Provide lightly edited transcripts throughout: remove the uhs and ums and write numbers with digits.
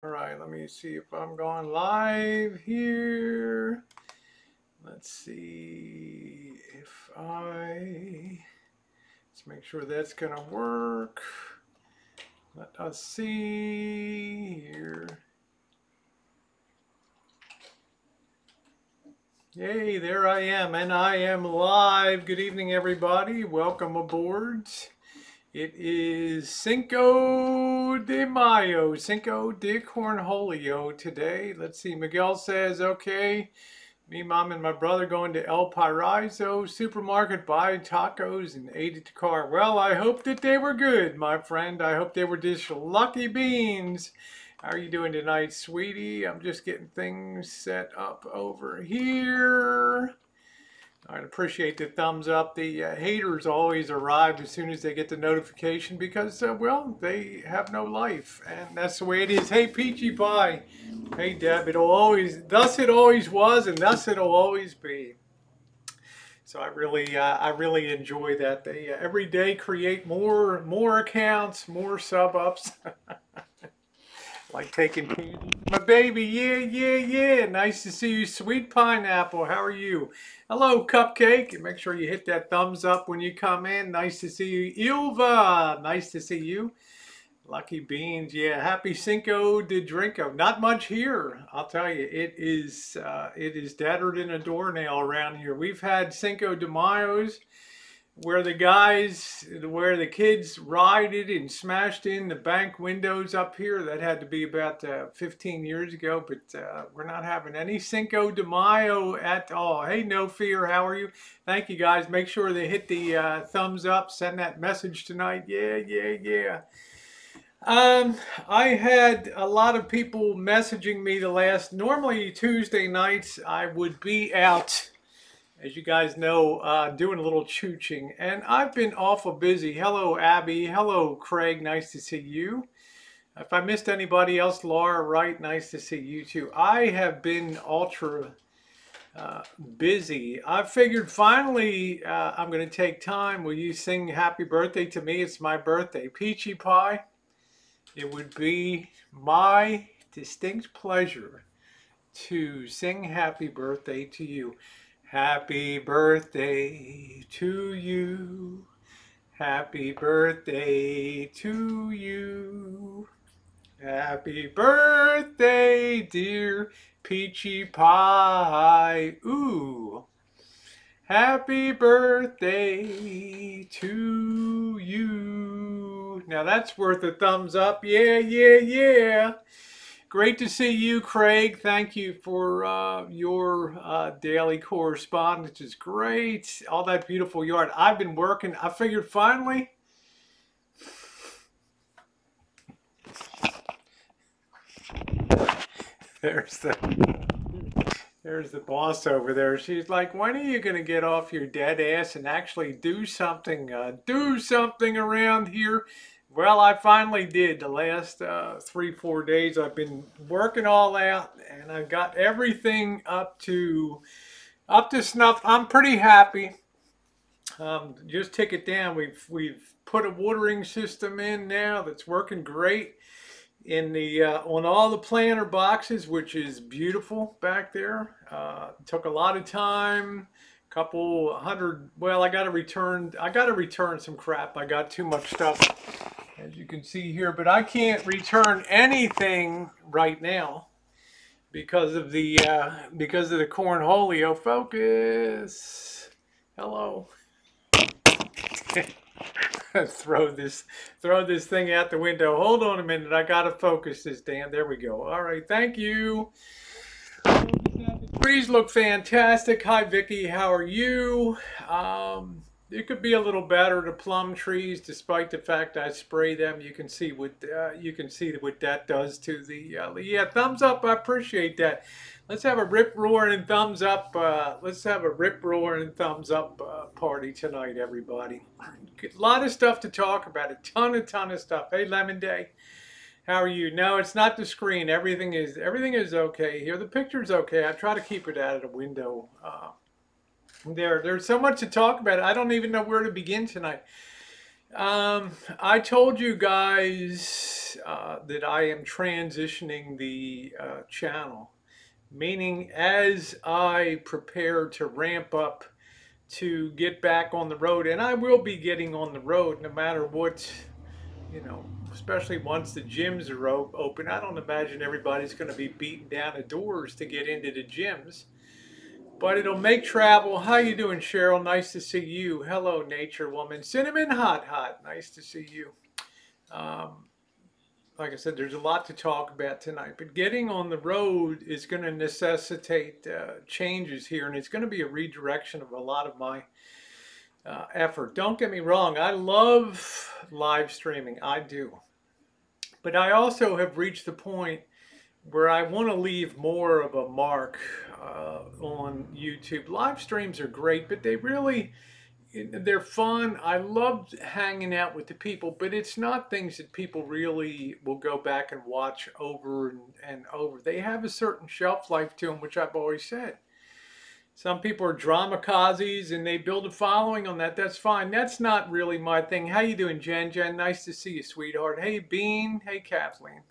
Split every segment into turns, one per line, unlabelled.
All right, let me see if I'm going live here. Let's see if let's make sure that's gonna work. Let us see here. Yay, there I am, and I am live. Good evening, everybody. Welcome aboard. It is Cinco de Mayo, Cinco de Cornholio today. Let's see, Miguel says, okay, me, mom, and my brother going to El Paraiso supermarket, buy tacos, and ate at the car. Well, I hope that they were good, my friend. I hope they were just lucky beans. How are you doing tonight, sweetie? I'm just getting things set up over here. I'd appreciate the thumbs up. The haters always arrive as soon as they get the notification because, well, they have no life. And that's the way it is. Hey, Peachy Pie. Hey, Deb. Thus it always was, and thus it'll always be. So I really enjoy that. They every day create more accounts, more sub ups. Like taking candy. My baby, yeah. Nice to see you, Sweet Pineapple. How are you? Hello, Cupcake. Make sure you hit that thumbs up when you come in. Nice to see you, Ilva. Nice to see you. Lucky Beans, yeah. Happy Cinco de Drinko. Not much here, I'll tell you. It is deader than a doornail around here. We've had Cinco de Mayos where the kids rioted and smashed in the bank windows up here. That had to be about 15 years ago, but we're not having any Cinco de Mayo at all. Hey, No Fear, how are you? Thank you, guys. Make sure they hit the thumbs up, send that message tonight. Yeah. I had a lot of people messaging me normally Tuesday nights, I would be out, as you guys know, doing a little chooching, and I've been awful busy. Hello, Abby. Hello, Craig. Nice to see you. If I missed anybody else, Laura Wright, nice to see you too. I have been ultra busy. I figured finally I'm going to take time. Will you sing happy birthday to me? It's my birthday. Peachy Pie, it would be my distinct pleasure to sing happy birthday to you. Happy birthday to you. Happy birthday to you. Happy birthday, dear Peachy Pie. Ooh. Happy birthday to you. Now that's worth a thumbs up. Yeah. Great to see you, Craig. Thank you for your daily correspondence. It's great. All that beautiful yard. I've been working. I figured finally. There's the boss over there. She's like, when are you going to get off your dead ass and actually do something? Do something around here. Well, I finally did. The last 3-4 days I've been working all out, and I've got everything up to snuff. I'm pretty happy. Just take it down. We've put a watering system in now that's working great in the on all the planter boxes, which is beautiful back there. Took a lot of time. Couple hundred. Well, I got to return some crap. I got too much stuff, as you can see here, but I can't return anything right now because of the Cornholio. Focus. Hello. throw this thing out the window. Hold on a minute. I gotta focus this, Dan. There we go. All right. Thank you. Trees look fantastic. Hi, Vicky. How are you? It could be a little better, the plum trees, despite the fact I spray them. You can see what that does to the yeah. Thumbs up. I appreciate that. Let's have a rip roaring and thumbs up. Let's have a rip roaring and thumbs up party tonight, everybody. A lot of stuff to talk about. A ton of stuff. Hey, Lemon Day. How are you? No, it's not the screen. Everything is okay here. The picture's okay. I try to keep it out of the window. There's so much to talk about. I don't even know where to begin tonight. I told you guys that I am transitioning the channel, meaning as I prepare to ramp up to get back on the road, and I will be getting on the road no matter what, you know, especially once the gyms are open. I don't imagine everybody's going to be beating down the doors to get into the gyms. But it'll make travel. How you doing, Cheryl? Nice to see you. Hello, Nature Woman. Cinnamon Hot Hot. Nice to see you. Um, like I said, there's a lot to talk about tonight. But getting on the road is going to necessitate changes here, and it's going to be a redirection of a lot of my effort. Don't get me wrong. I love live streaming. I do. But I also have reached the point where I want to leave more of a mark on YouTube. Live streams are great, but they're fun. I love hanging out with the people, but it's not things that people really will go back and watch over and over. They have a certain shelf life to them, which I've always said. Some people are dramakazis and they build a following on that. That's fine. That's not really my thing. How you doing, Jen? Jen, nice to see you, sweetheart. Hey, Bean. Hey, Kathleen.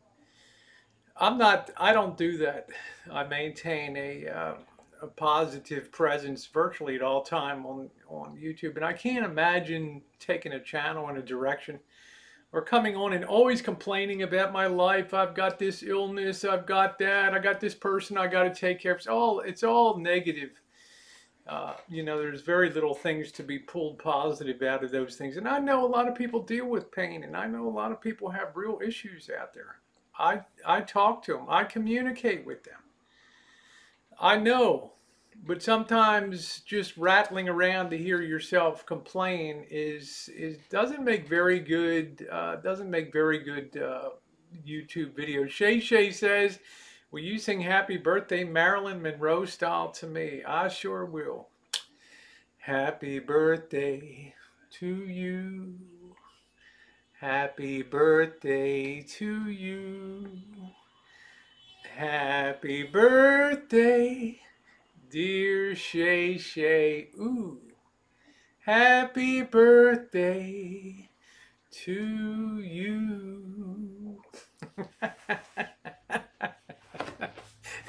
I don't do that. I maintain a positive presence virtually at all time on YouTube. And I can't imagine taking a channel in a direction or coming on and always complaining about my life. I've got this illness, I've got that, I got this person I got to take care of. It's all negative. You know, there's very little things to be pulled positive out of those things. And I know a lot of people deal with pain, and I know a lot of people have real issues out there. I talk to them. I communicate with them. I know, but sometimes just rattling around to hear yourself complain doesn't make very good YouTube videos. Shay Shay says, "Will you sing Happy Birthday Marilyn Monroe style to me?" I sure will. Happy birthday to you. Happy birthday to you. Happy birthday, dear Shay Shay. Ooh. Happy birthday to you.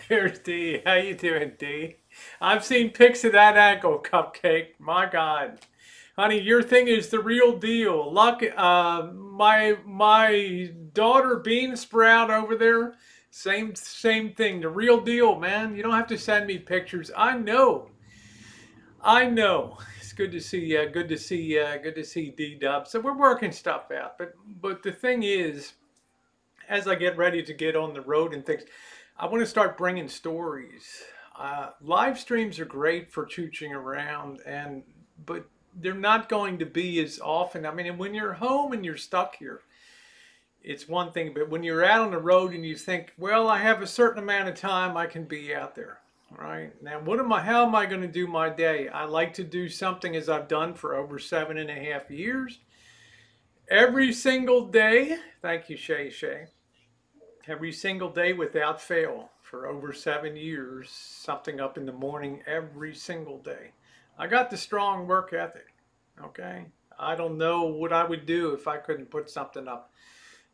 There's Dee. How you doing, Dee? I've seen pics of that ankle, Cupcake. My God. Honey, your thing is the real deal. My daughter Bean Sprout over there, same thing. The real deal, man. You don't have to send me pictures. I know. It's good to see you. Good to see D-Dub. So we're working stuff out. But the thing is, as I get ready to get on the road and things, I want to start bringing stories. Live streams are great for chooching around, but they're not going to be as often. I mean, when you're home and you're stuck here, it's one thing. But when you're out on the road and you think, well, I have a certain amount of time I can be out there, right? Now, how am I going to do my day? I like to do something as I've done for over 7.5 years. Every single day, thank you, Shay Shay. Every single day without fail for over 7 years, something up in the morning every single day. I got the strong work ethic, okay? I don't know what I would do if I couldn't put something up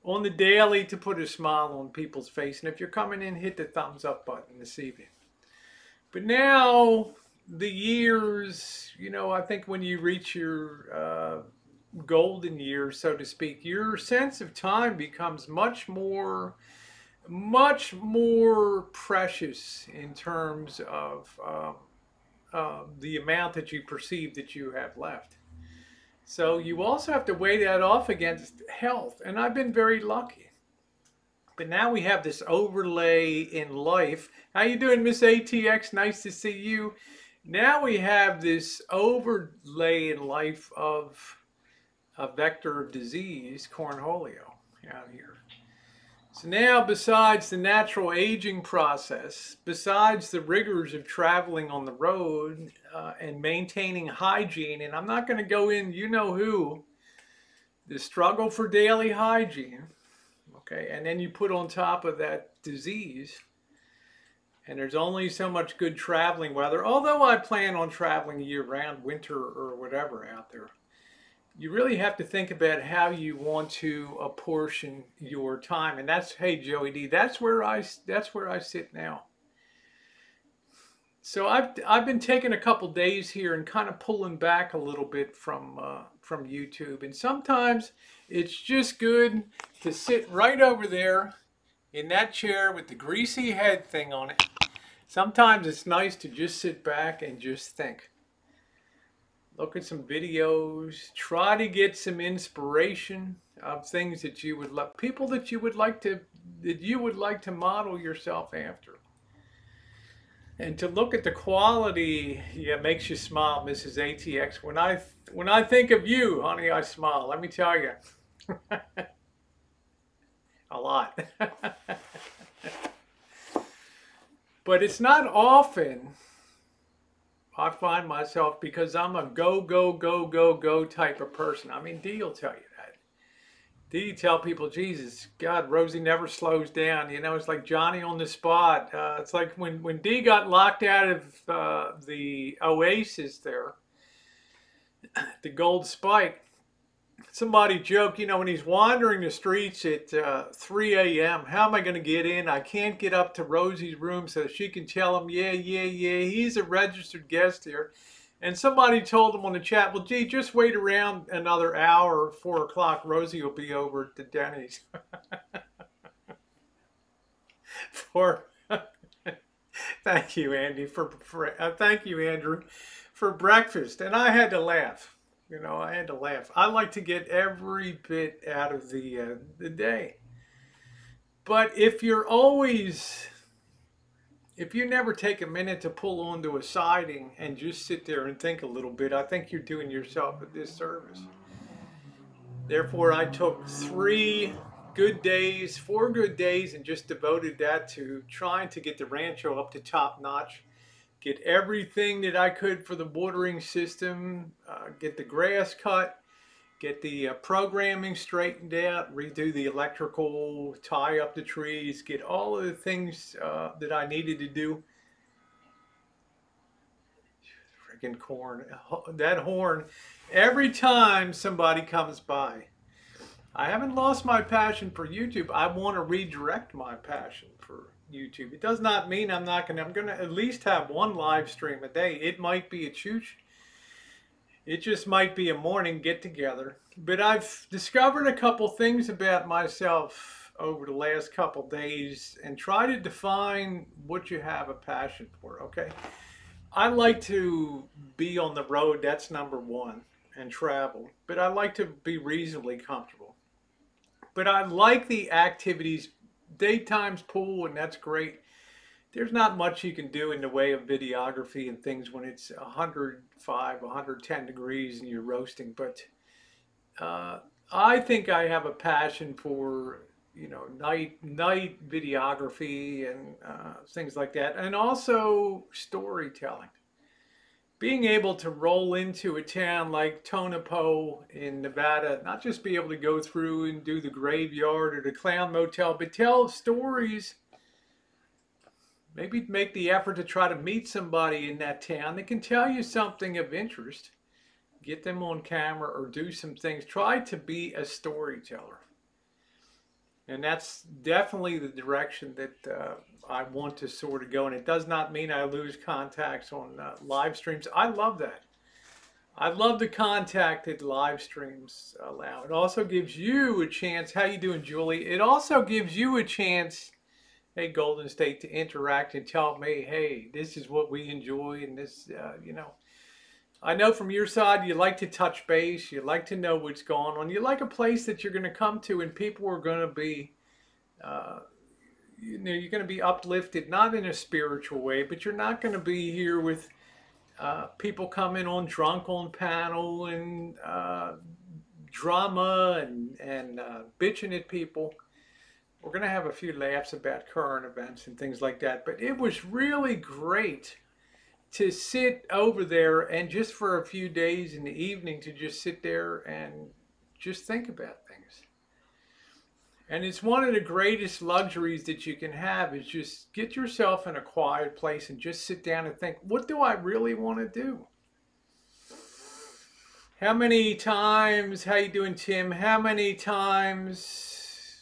on the daily to put a smile on people's face. And if you're coming in, hit the thumbs up button this evening. But now, the years, you know, I think when you reach your golden years, so to speak, your sense of time becomes much more precious in terms of the amount that you perceive that you have left. So you also have to weigh that off against health. And I've been very lucky. But now we have this overlay in life. How you doing, Miss ATX? Nice to see you. Now we have this overlay in life of a vector of disease, Cornholio, out here. So now, besides the natural aging process, besides the rigors of traveling on the road and maintaining hygiene, and I'm not going to go in, you know who, the struggle for daily hygiene, okay, and then you put on top of that disease, and there's only so much good traveling weather, although I plan on traveling year-round, winter or whatever out there. you really have to think about how you want to apportion your time. And that's, hey, Joey D, that's where I sit now. So I've been taking a couple days here and kind of pulling back a little bit from YouTube. And sometimes it's just good to sit right over there in that chair with the greasy head thing on it. Sometimes it's nice to just sit back and just think. Look at some videos, try to get some inspiration of things that you would love, people that you would like to model yourself after. And to look at the quality, yeah, makes you smile, Mrs. ATX. When I think of you, honey, I smile. Let me tell you. A lot. But it's not often I find myself, because I'm a go, go, go, go, go type of person. I mean, Dee will tell you that. Dee tell people, Jesus, God, Rosie never slows down. You know, it's like Johnny on the spot. It's like when Dee got locked out of the Oasis there, the Gold Spike, somebody joked, you know, when he's wandering the streets at 3 a.m., how am I going to get in? I can't get up to Rosie's room so she can tell him, yeah, he's a registered guest here. And somebody told him on the chat, well, gee, just wait around another hour, 4 o'clock, Rosie will be over at the Denny's. Thank you, Andy, thank you, Andrew, for breakfast. And I had to laugh. You know, I had to laugh. I like to get every bit out of the day. But if you never take a minute to pull onto a siding and just sit there and think a little bit, I think you're doing yourself a disservice. Therefore, I took 4 good days, and just devoted that to trying to get the rancho up to top notch. Get everything that I could for the watering system, get the grass cut, get the programming straightened out, redo the electrical, tie up the trees, get all of the things that I needed to do. Freaking corn, that horn, every time somebody comes by. I haven't lost my passion for YouTube. I want to redirect my passion for YouTube. It does not mean I'm going to at least have one live stream a day. It might be a chooch. It just might be a morning get together. But I've discovered a couple things about myself over the last couple days and try to define what you have a passion for, okay? I like to be on the road, that's number one, and travel. But I like to be reasonably comfortable. But I like the activities, daytime's pool, and that's great. There's not much you can do in the way of videography and things when it's 105, 110 degrees and you're roasting. But I think I have a passion for, you know, night videography and things like that. And also storytelling. Being able to roll into a town like Tonopah in Nevada, not just be able to go through and do the graveyard or the clown motel, but tell stories. Maybe make the effort to try to meet somebody in that town that can tell you something of interest. Get them on camera or do some things. Try to be a storyteller. And that's definitely the direction that I want to sort of go. And it does not mean I lose contacts on live streams. I love that. I love the contact that live streams allow. It also gives you a chance. How you doing, Julie? It also gives you a chance, hey, Golden State, to interact and tell me, hey, this is what we enjoy. And this, you know, I know from your side, you like to touch base. You like to know what's going on. You like a place that you're going to come to and people are going to be, you know, you're going to be uplifted, not in a spiritual way, but you're not going to be here with people coming on drunk on panel and drama and bitching at people. We're going to have a few laughs about current events and things like that. But it was really great to sit over there and just for a few days in the evening to just sit there and just think about things. And it's one of the greatest luxuries that you can have is just get yourself in a quiet place and just sit down and think, what do I really want to do? How many times, how you doing, Tim? How many times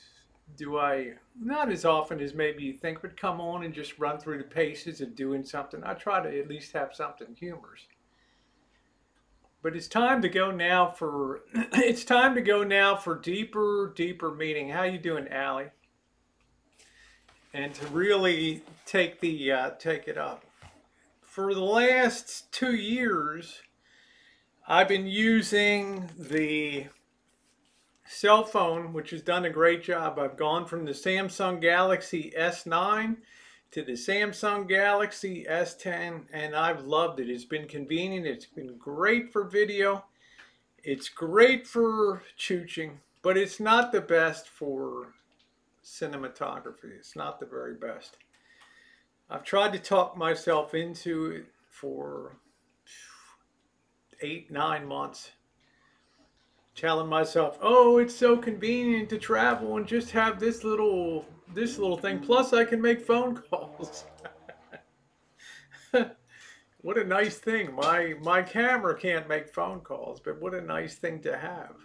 do I, not as often as maybe you think, but come on and just run through the paces of doing something? I try to at least have something humorous. But it's time to go now for, it's time to go now for deeper meaning. How you doing, Allie? And to really take take it up. For the last 2 years, I've been using the cell phone, which has done a great job. I've gone from the Samsung Galaxy S9 to the Samsung Galaxy S10, and I've loved it. It's been convenient. It's been great for video. It's great for chooching, but it's not the best for cinematography. It's not the very best. I've tried to talk myself into it for 8, 9 months, telling myself, "Oh, it's so convenient to travel and just have this little thing. Plus, I can make phone calls." What a nice thing. My camera can't make phone calls, but what a nice thing to have.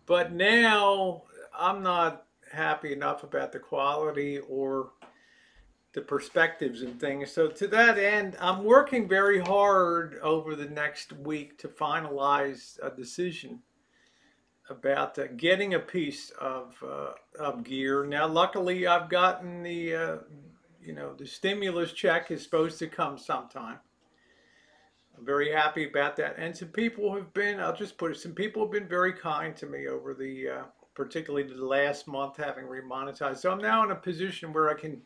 But now I'm not happy enough about the quality or the perspectives and things. So to that end, I'm working very hard over the next week to finalize a decision about getting a piece of gear. Now, luckily, I've gotten the the stimulus check is supposed to come sometime. I'm very happy about that. And some people have been, I'll just put it, some people have been very kind to me over the, particularly the last month having remonetized. So I'm now in a position where I can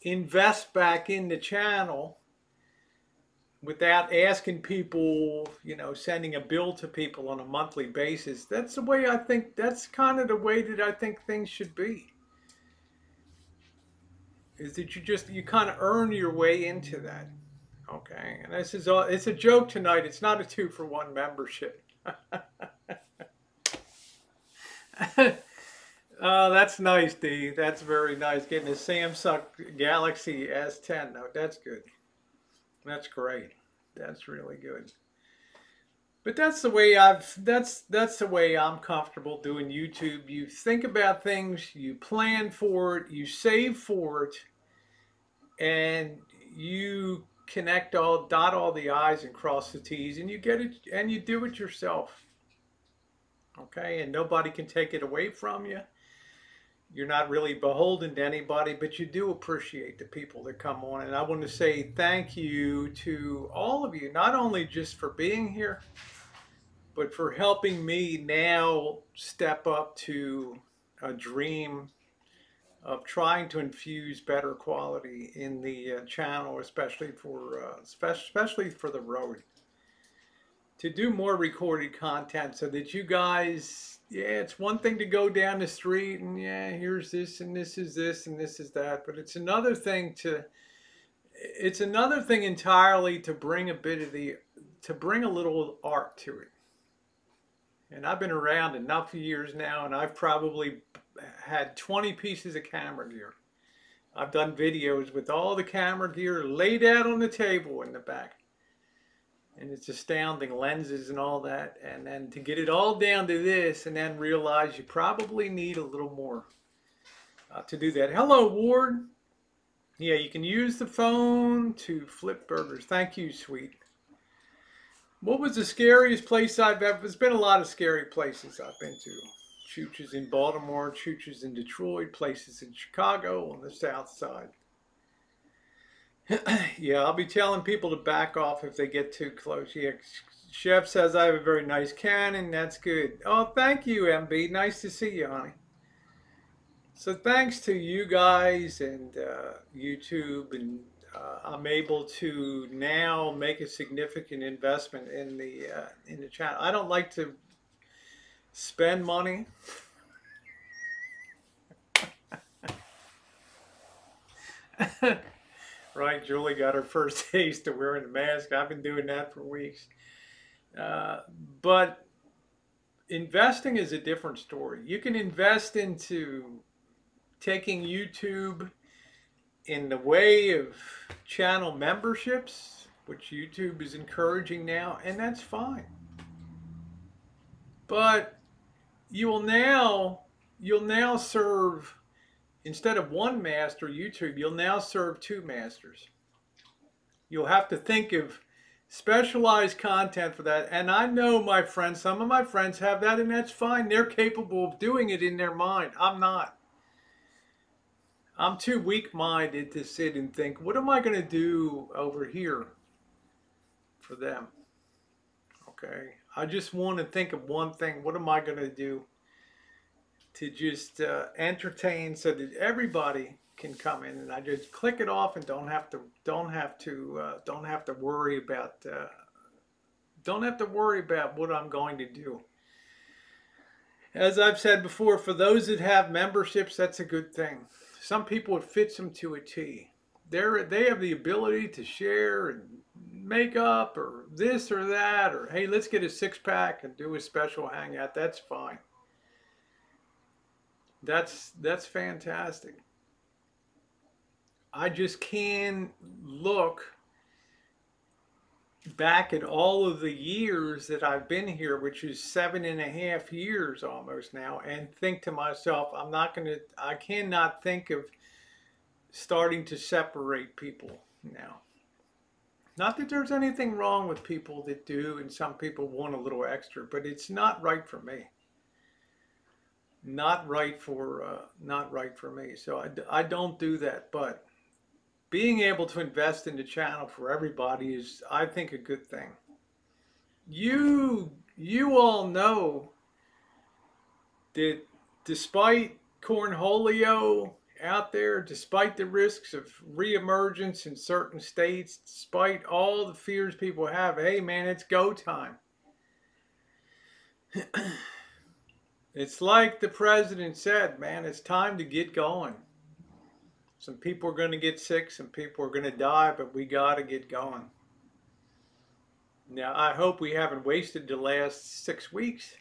invest back in the channel without asking people, sending a bill to people on a monthly basis. That's the way I think, that's kind of the way that I think things should be. Is that you kind of earn your way into that. Okay, and this is all, it's a joke tonight. It's not a 2-for-1 membership. Oh, that's nice, Dee. That's very nice. Getting a Samsung Galaxy S10. No, that's good. That's great. That's really good. But that's the way that's the way I'm comfortable doing YouTube. You think about things, you plan for it, you save for it, and you dot all the I's and cross the T's, and you get it, and you do it yourself. Okay, and nobody can take it away from you. You're not really beholden to anybody, but you do appreciate the people that come on. And I want to say thank you to all of you, not only just for being here, but for helping me now step up to a dream of trying to infuse better quality in the channel, especially for the road. To do more recorded content so that you guys, it's one thing to go down the street and here's this and this is this and this is that, but it's another thing entirely to bring bring a little art to it. And I've been around enough years now, and I've probably had 20 pieces of camera gear. I've done videos with all the camera gear laid out on the table in the back. And it's astounding, lenses and all that. And then to get it all down to this and then realize you probably need a little more to do that. Hello, Ward. Yeah, you can use the phone to flip burgers. Thank you, sweet. What was the scariest place I've ever... There's been a lot of scary places I've been to. Chooches in Baltimore, chooches in Detroit, places in Chicago on the south side. Yeah, I'll be telling people to back off if they get too close. Yeah, Chef says I have a very nice Canon. That's good. Oh, thank you, MB. Nice to see you, honey. So thanks to you guys and YouTube, and I'm able to now make a significant investment in the channel. I don't like to spend money. Right, Julie got her first taste of wearing a mask. I've been doing that for weeks. But investing is a different story. You can invest into taking YouTube in the way of channel memberships, which YouTube is encouraging now, and that's fine. But you'll now serve, instead of one master, YouTube, you'll now serve two masters. You'll have to think of specialized content for that. And I know my friends, some of my friends have that, and that's fine. They're capable of doing it in their mind. I'm not. I'm too weak-minded to sit and think, what am I going to do over here for them? Okay. I just want to think of one thing. What am I going to do to just entertain so that everybody can come in, and I just click it off and don't have to worry about what I'm going to do. As I've said before, for those that have memberships, that's a good thing. Some people, it fits them to a T. They have the ability to share and make up or this or that, or hey, let's get a six-pack and do a special hangout. That's fine. That's fantastic. I just can look back at all of the years that I've been here, which is 7.5 years almost now, and think to myself, I cannot think of starting to separate people now. Not that there's anything wrong with people that do, and some people want a little extra, but it's not right for me. Not right for me. So I don't do that. But being able to invest in the channel for everybody is, I think, a good thing. You all know that despite Cornholio out there, despite the risks of reemergence in certain states, despite all the fears people have, hey man, it's go time. It's like the president said, man, it's time to get going. Some people are going to get sick, some people are going to die, but we got to get going. Now, I hope we haven't wasted the last 6 weeks,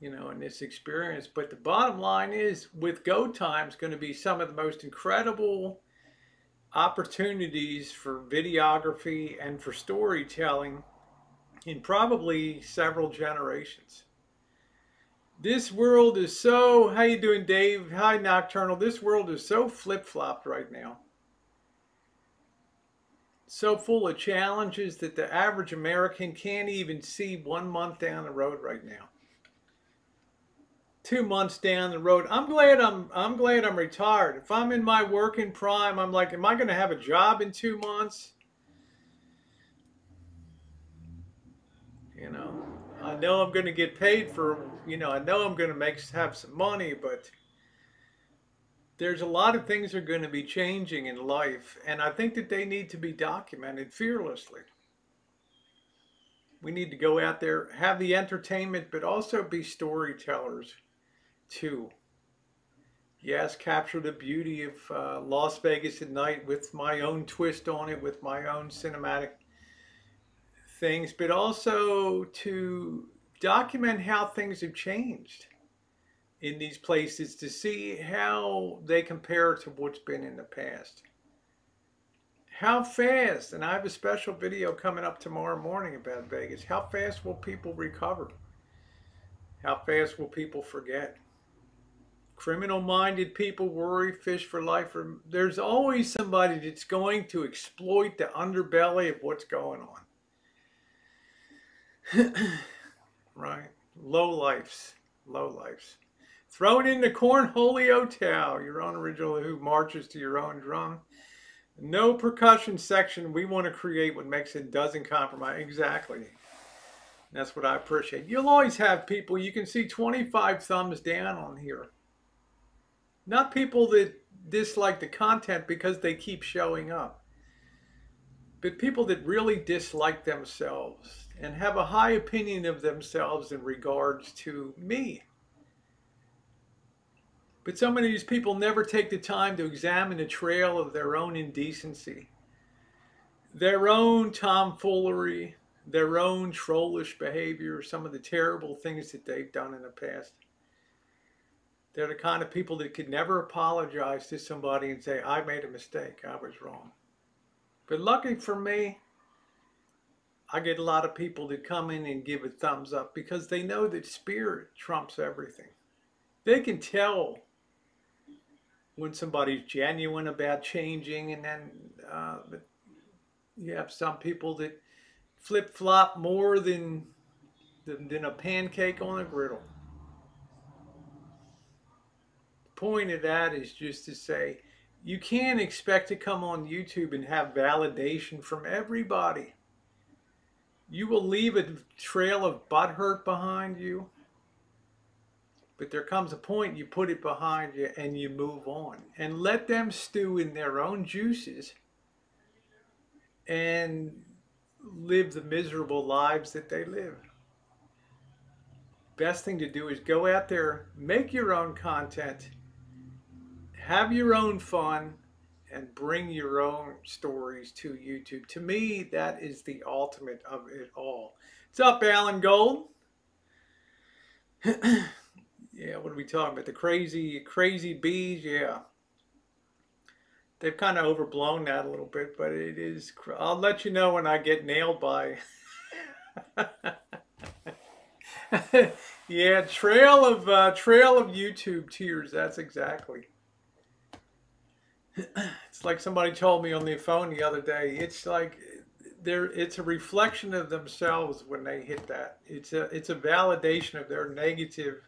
in this experience. But the bottom line is, with go time is going to be some of the most incredible opportunities for videography and for storytelling in probably several generations. This world is so, how you doing, Dave? Hi, Nocturnal. This world is so flip-flopped right now. So full of challenges that the average American can't even see 1 month down the road right now. 2 months down the road. I'm glad I'm retired. If I'm in my working prime, I'm like, am I going to have a job in 2 months? I know I'm going to get paid for, I know I'm going to have some money, but there's a lot of things that are going to be changing in life, and I think that they need to be documented fearlessly. We need to go out there, have the entertainment, but also be storytellers too. Yes, capture the beauty of Las Vegas at night with my own twist on it, with my own cinematic things, but also to document how things have changed in these places to see how they compare to what's been in the past. How fast, and I have a special video coming up tomorrow morning about Vegas, how fast will people recover? How fast will people forget? Criminal-minded people worry, fish for life. There's always somebody that's going to exploit the underbelly of what's going on. Right? Low lifes. Thrown in the Cornholio towel, your own original who marches to your own drum. No percussion section we want to create what makes it doesn't compromise. Exactly. That's what I appreciate. You'll always have people, you can see 25 thumbs down on here. Not people that dislike the content because they keep showing up, but people that really dislike themselves and have a high opinion of themselves in regards to me. But so many of these people never take the time to examine the trail of their own indecency, their own tomfoolery, their own trollish behavior, some of the terrible things that they've done in the past. They're the kind of people that could never apologize to somebody and say, I made a mistake, I was wrong. But lucky for me, I get a lot of people that come in and give a thumbs up because they know that spirit trumps everything. They can tell when somebody's genuine about changing, and then but you have some people that flip flop more than a pancake on a griddle. The point of that is just to say you can't expect to come on YouTube and have validation from everybody. You will leave a trail of butthurt behind you, but there comes a point you put it behind you and you move on and let them stew in their own juices and live the miserable lives that they live. Best thing to do is go out there, make your own content, have your own fun, and bring your own stories to YouTube. To me, that is the ultimate of it all. What's up, Alan Gold? Yeah, what are we talking about? The crazy bees? Yeah. They've kind of overblown that a little bit, but it is. I'll let you know when I get nailed by. Yeah, trail of YouTube tears. That's exactly. It's like somebody told me on the phone the other day. It's like it's a reflection of themselves when they hit that. It's a validation of their negative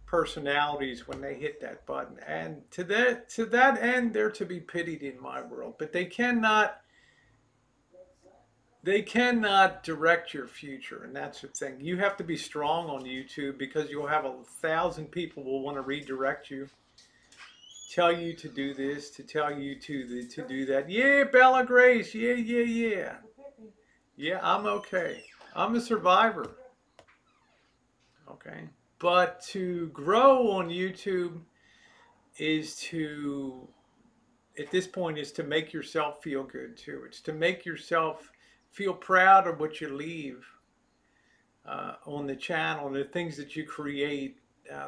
personalities when they hit that button. And to that end, they're to be pitied in my world. But they cannot direct your future, and that's the thing. You have to be strong on YouTube because you'll have 1,000 people will want to redirect you, tell you to do this, to tell you to do that. Yeah, Bella Grace. Yeah. Yeah, I'm okay. I'm a survivor. Okay. But to grow on YouTube is to, at this point, is to make yourself feel good too. It's to make yourself feel proud of what you leave on the channel, the things that you create,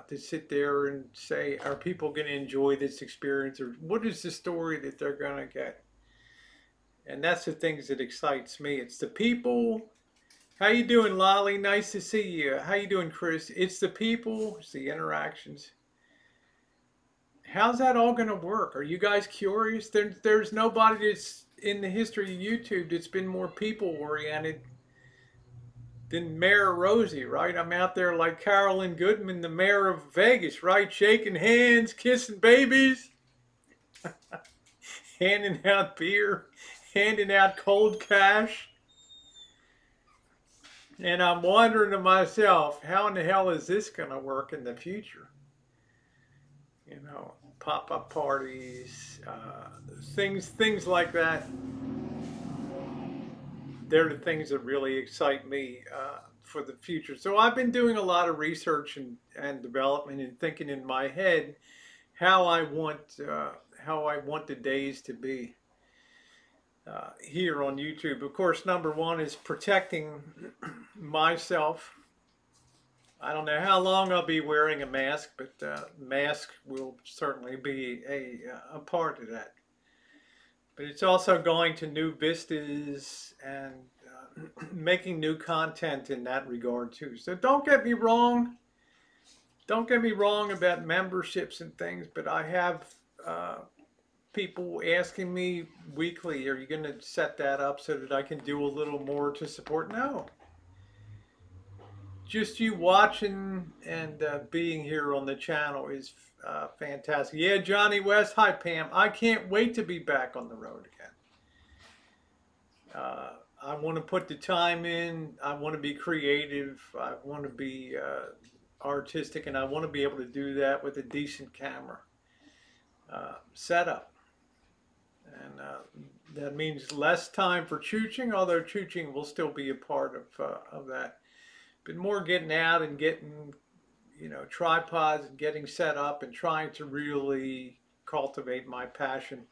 to sit there and say, are people going to enjoy this experience, or what is the story that they're going to get? And that's the things that excites me. It's the people. How you doing, Lolly? Nice to see you. How you doing, Chris? It's the people, it's the interactions. How's that all going to work? Are you guys curious? There's nobody that's in the history of YouTube that's been more people-oriented than Mayor Rosie, right? I'm out there like Carolyn Goodman, the mayor of Vegas, right? Shaking hands, kissing babies, handing out beer, handing out cold cash. And I'm wondering to myself, how in the hell is this going to work in the future? You know, pop-up parties, things like that. They're the things that really excite me for the future. So I've been doing a lot of research and development and thinking in my head how I want the days to be here on YouTube. Of course, number one is protecting myself. I don't know how long I'll be wearing a mask, but mask will certainly be a part of that. But it's also going to new vistas and making new content in that regard too. So don't get me wrong. Don't get me wrong about memberships and things, but I have people asking me weekly, are you going to set that up so that I can do a little more to support? No. Just you watching and being here on the channel is fantastic. Yeah, Johnny West. Hi, Pam. I can't wait to be back on the road again. I want to put the time in. I want to be creative. I want to be artistic, and I want to be able to do that with a decent camera setup. And that means less time for chooching, although chooching will still be a part of that. But more getting out and getting, tripods and getting set up and trying to really cultivate my passion,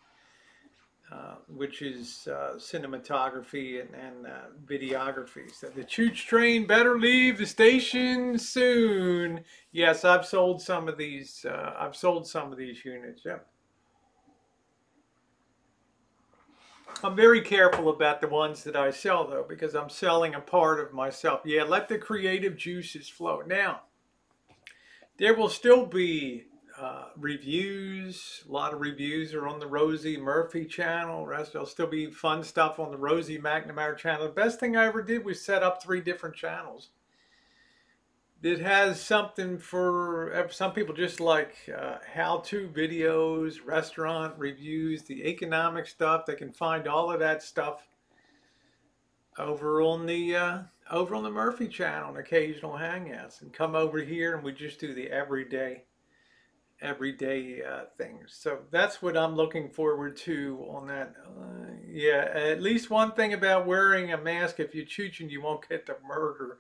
which is cinematography and videography. So the chooch train better leave the station soon. Yes, I've sold some of these. I've sold some of these units. Yep. I'm very careful about the ones that I sell, though, because I'm selling a part of myself. Yeah, let the creative juices flow. Now, there will still be reviews. A lot of reviews are on the Rosie Murphy channel. There'll still be fun stuff on the Rosie McNamara channel. The best thing I ever did was set up 3 different channels. It has something for some people, just like how-to videos, restaurant reviews, the economic stuff. They can find all of that stuff over on the Murphy channel and occasional hangouts, and come over here and we just do the everyday things. So that's what I'm looking forward to on that. Yeah, at least one thing about wearing a mask: if you're chooching, you won't get the murder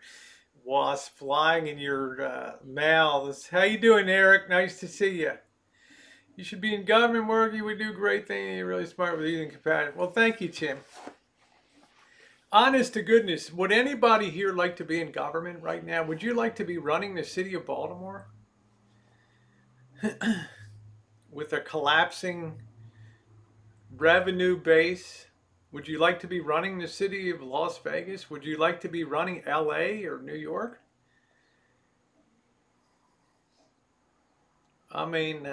wasp flying in your mouths. How you doing, Eric? Nice to see you. You should be in government work. You would do great things. You're really smart with eating compatible. Well, thank you, Tim. Honest to goodness, would anybody here like to be in government right now? Would you like to be running the city of Baltimore with a collapsing revenue base? Would you like to be running the city of Las Vegas? Would you like to be running LA or New York? I mean,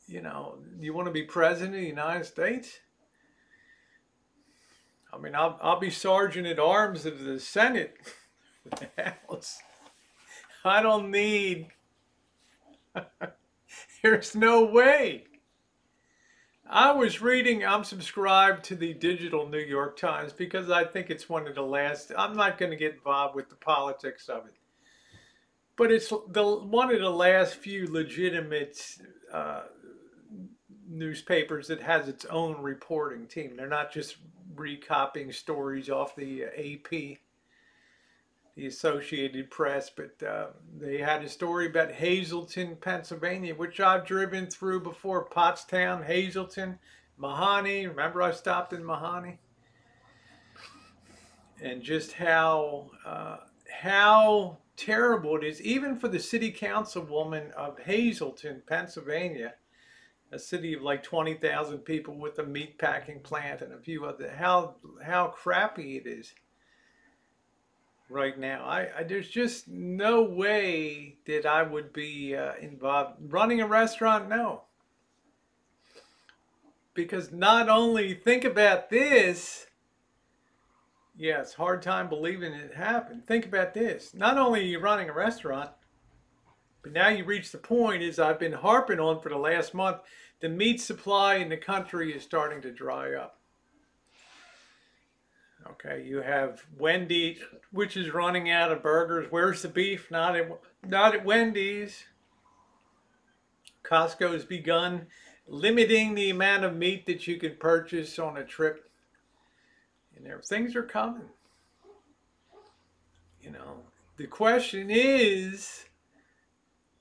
you know, you want to be president of the United States? I mean, I'll be sergeant at arms of the Senate. I don't need, there's no way. I was reading, I'm subscribed to the digital New York Times because I think it's one of the last, I'm not going to get involved with the politics of it, but it's one of the last few legitimate newspapers that has its own reporting team. They're not just recopying stories off the AP, the Associated Press, but they had a story about Hazleton, Pennsylvania, which I've driven through before. Pottstown, Hazleton, Mahoney. Remember I stopped in Mahoney? And just how terrible it is, even for the city councilwoman of Hazleton, Pennsylvania, a city of like 20,000 people with a meat packing plant and a few other, how crappy it is right now. There's just no way that I would be involved. Running a restaurant, no. Because not only, think about this, yeah, it's a hard time believing it happened. Think about this. Not only are you running a restaurant, but now you reach the point, as I've been harping on for the last month, the meat supply in the country is starting to dry up. Okay, you have Wendy's, which is running out of burgers. Where's the beef? Not at Wendy's. Costco's begun limiting the amount of meat that you can purchase on a trip. And things are coming. You know, the question is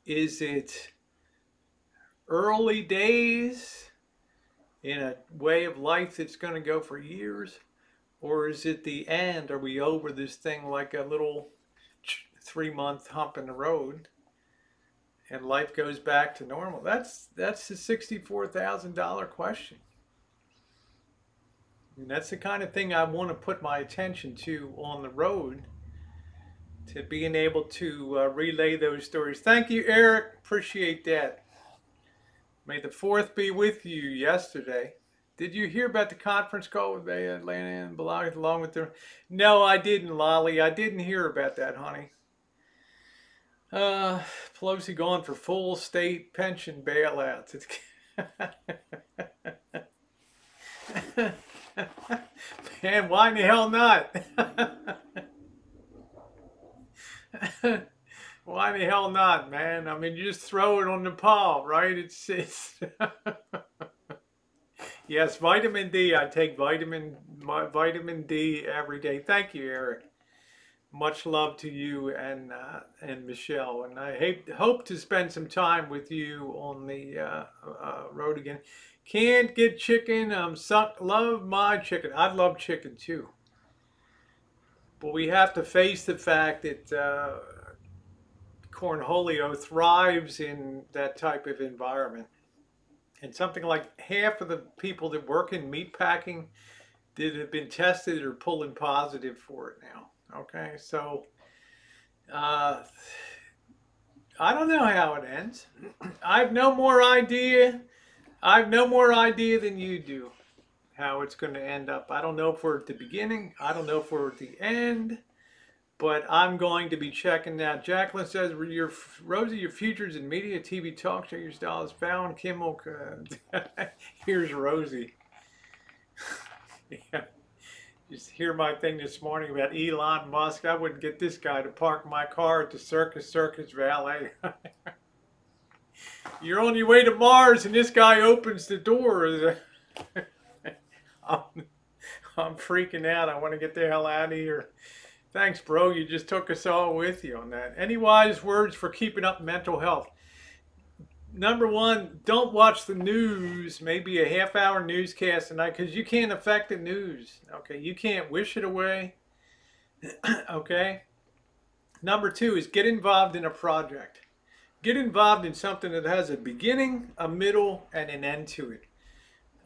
it early days in a way of life that's going to go for years? Or is it the end? Are we over this thing like a little 3-month hump in the road and life goes back to normal? That's the $64,000 question. And that's the kind of thing I want to put my attention to on the road, to being able to relay those stories. Thank you, Eric. Appreciate that. May the 4th be with you yesterday. Did you hear about the conference call with Atlanta and Biloxi along with them? No, I didn't, Lolly. I didn't hear about that, honey. Pelosi going for full state pension bailouts. Man, why in the hell not? Why the hell not, man? I mean, you just throw it on the palm, right? It's yes, vitamin D. I take vitamin D every day. Thank you, Eric. Much love to you and Michelle. And I hope to spend some time with you on the road again. Can't get chicken. Love my chicken. I love chicken too. But we have to face the fact that Cornholio thrives in that type of environment. And something like half of the people that work in meat packing that have been tested are pulling positive for it now. Okay, so uh, I don't know how it ends. I've no more idea. I've no more idea than you do how it's going to end up. I don't know if we're at the beginning. I don't know if we're at the end. But I'm going to be checking that. Jacqueline says, Rosie, your futures in media, TV, talk show, your style is found. Kimmel, here's Rosie. Yeah. Just hear my thing this morning about Elon Musk. I wouldn't get this guy to park my car at the Circus Valet. You're on your way to Mars and this guy opens the door. I'm freaking out. I want to get the hell out of here. Thanks, bro. You just took us all with you on that. Any wise words for keeping up mental health? Number one, don't watch the news, maybe a half-hour newscast tonight, because you can't affect the news. Okay, you can't wish it away. Okay. Number two is get involved in a project. Get involved in something that has a beginning, a middle, and an end to it.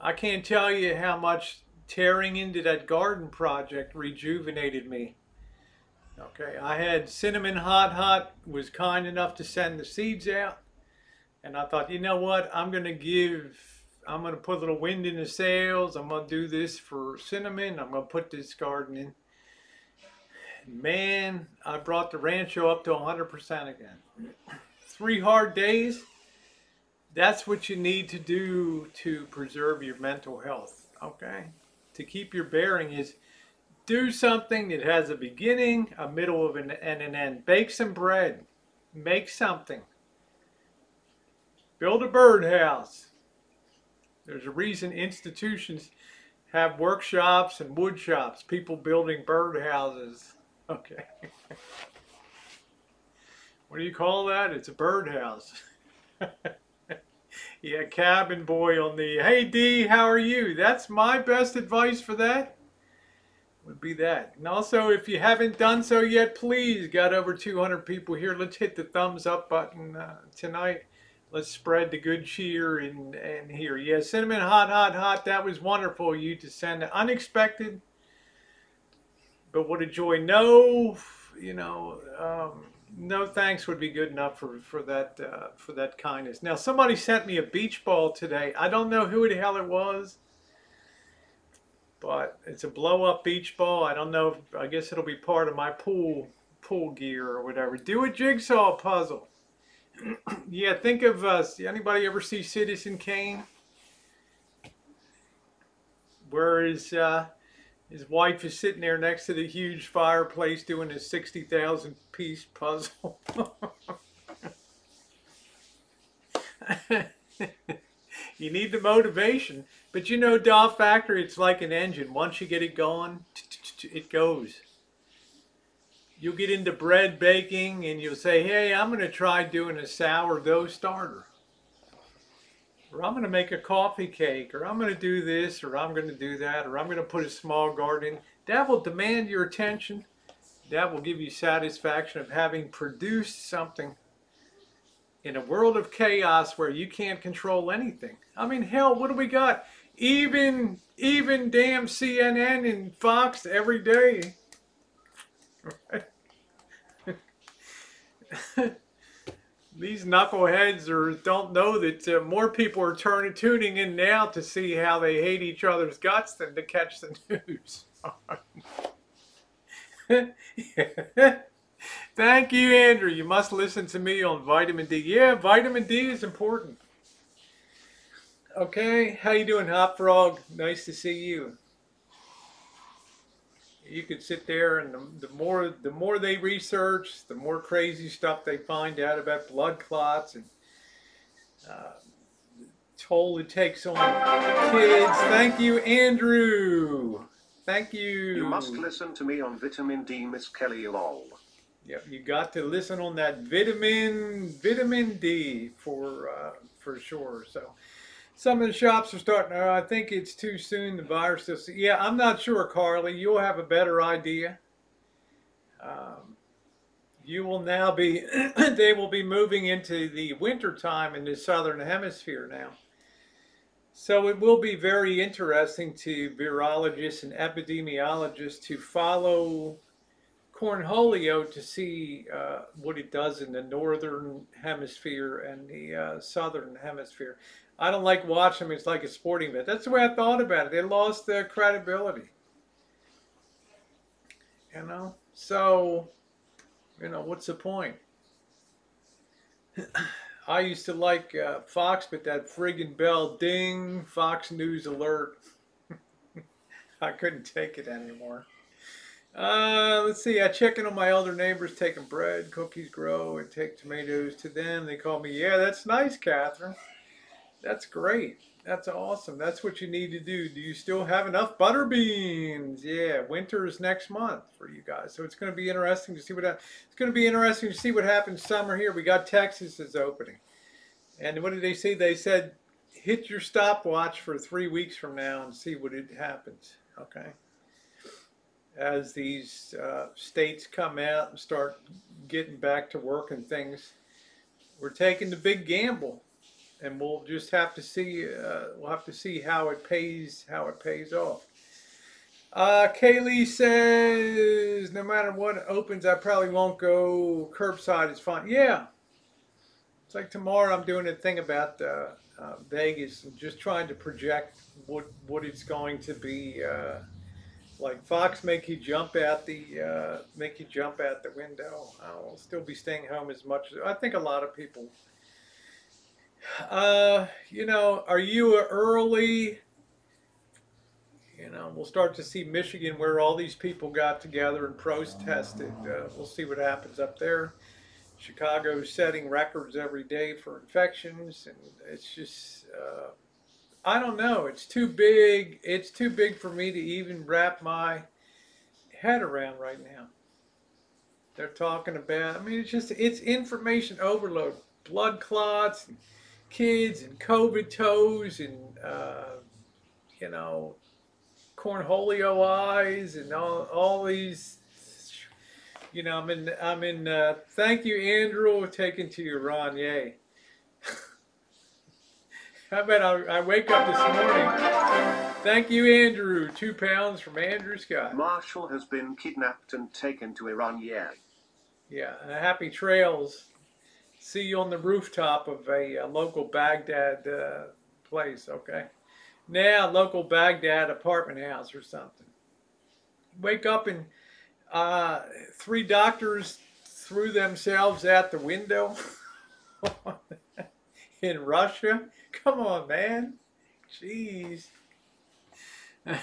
I can't tell you how much tearing into that garden project rejuvenated me. Okay, I had Cinnamon Hot was kind enough to send the seeds out. And I thought, you know what, I'm going to put a little wind in the sails. I'm going to do this for Cinnamon. I'm going to put this garden in. Man, I brought the rancho up to 100% again. 3 hard days. That's what you need to do to preserve your mental health. Okay, to keep your bearing is do something that has a beginning, a middle, and an end. Bake some bread. Make something. Build a birdhouse. There's a reason institutions have workshops and wood shops. People building birdhouses. Okay. What do you call that? It's a birdhouse. Yeah, cabin boy on the, hey D, how are you? That's my best advice for that. Would be that. And also, if you haven't done so yet, please, got over 200 people here. Let's hit the thumbs up button tonight. Let's spread the good cheer and here. Yeah, Cinnamon Hot. That was wonderful of you to send. Unexpected, but what a joy. No, you know, no thanks would be good enough for that kindness. Now, somebody sent me a beach ball today. I don't know who the hell it was. But it's a blow-up beach ball. I don't know. I guess it'll be part of my pool gear or whatever. Do a jigsaw puzzle. Yeah, think of anybody ever see Citizen Kane? Where his wife is sitting there next to the huge fireplace doing a 60,000 piece puzzle. You need the motivation. But you know, Doll Factory, it's like an engine. Once you get it going, it goes. You'll get into bread baking and you'll say, hey, I'm going to try doing a sourdough starter. Or I'm going to make a coffee cake. Or I'm going to do this. Or I'm going to do that. Or I'm going to put a small garden. That will demand your attention. That will give you satisfaction of having produced something in a world of chaos where you can't control anything. I mean, hell, what do we got? Even damn CNN and Fox every day. These knuckleheads don't know that more people are tuning in now to see how they hate each other's guts than to catch the news. Thank you, Andrew. You must listen to me on vitamin D. Yeah, vitamin D is important. Okay, how you doing, Hot Frog? Nice to see you. You could sit there, and the more they research, the more crazy stuff they find out about blood clots and toll it takes on kids. Thank you, Andrew. Thank you.
You must listen to me on vitamin D, Miss Kelly lol.
Yep, you got to listen on that vitamin D for sure. So some of the shops are starting. I think it's too soon. The virus is. Yeah, I'm not sure, Carly. You'll have a better idea. You will now be. They will be moving into the winter time in the southern hemisphere now. So it will be very interesting to virologists and epidemiologists to follow Cornholio to see what it does in the northern hemisphere and the southern hemisphere. I don't like watching them. It's like a sporting event. That's the way I thought about it. They lost their credibility, you know? So, you know, what's the point? I used to like Fox, but that friggin' bell, ding, Fox News alert. I couldn't take it anymore. Let's see. I check in on my elder neighbors, taking bread, cookies grow, and take tomatoes to them. They call me, yeah, that's nice, Catherine. That's great. That's awesome. That's what you need to do. Do you still have enough butter beans? Yeah, winter is next month for you guys. So it's going to be interesting to see it's going to be interesting to see what happens summer here. We got Texas is opening. And what did they say? They said hit your stopwatch for 3 weeks from now and see what it happens. Okay. As these states come out and start getting back to work and things, we're taking the big gamble, and we'll just have to see. We'll have to see how it pays off. Kaylee says, no matter what opens, I probably won't go. Curbside is fine. Yeah, it's like tomorrow. I'm doing a thing about Vegas and just trying to project what it's going to be. Like Fox make you jump out the window. I'll still be staying home as much as I think a lot of people. You know, are you early? You know, we'll start to see Michigan where all these people got together and protested. We'll see what happens up there. Chicago's setting records every day for infections, and it's just. I don't know. It's too big. It's too big for me to even wrap my head around right now. They're talking about, I mean, it's information overload. Blood clots, and kids, and COVID toes, and, you know, cornholio eyes, and all these, you know, thank you, Andrew, taken to your Ron, yay. How about I wake up this morning? Thank you, Andrew. 2 pounds from Andrew Scott.
Marshall has been kidnapped and taken to Iran, yeah.
Yeah, happy trails. See you on the rooftop of a local Baghdad place, okay? Now, local Baghdad apartment house or something. Wake up and 3 doctors threw themselves out the window in Russia. Come on, man. Jeez.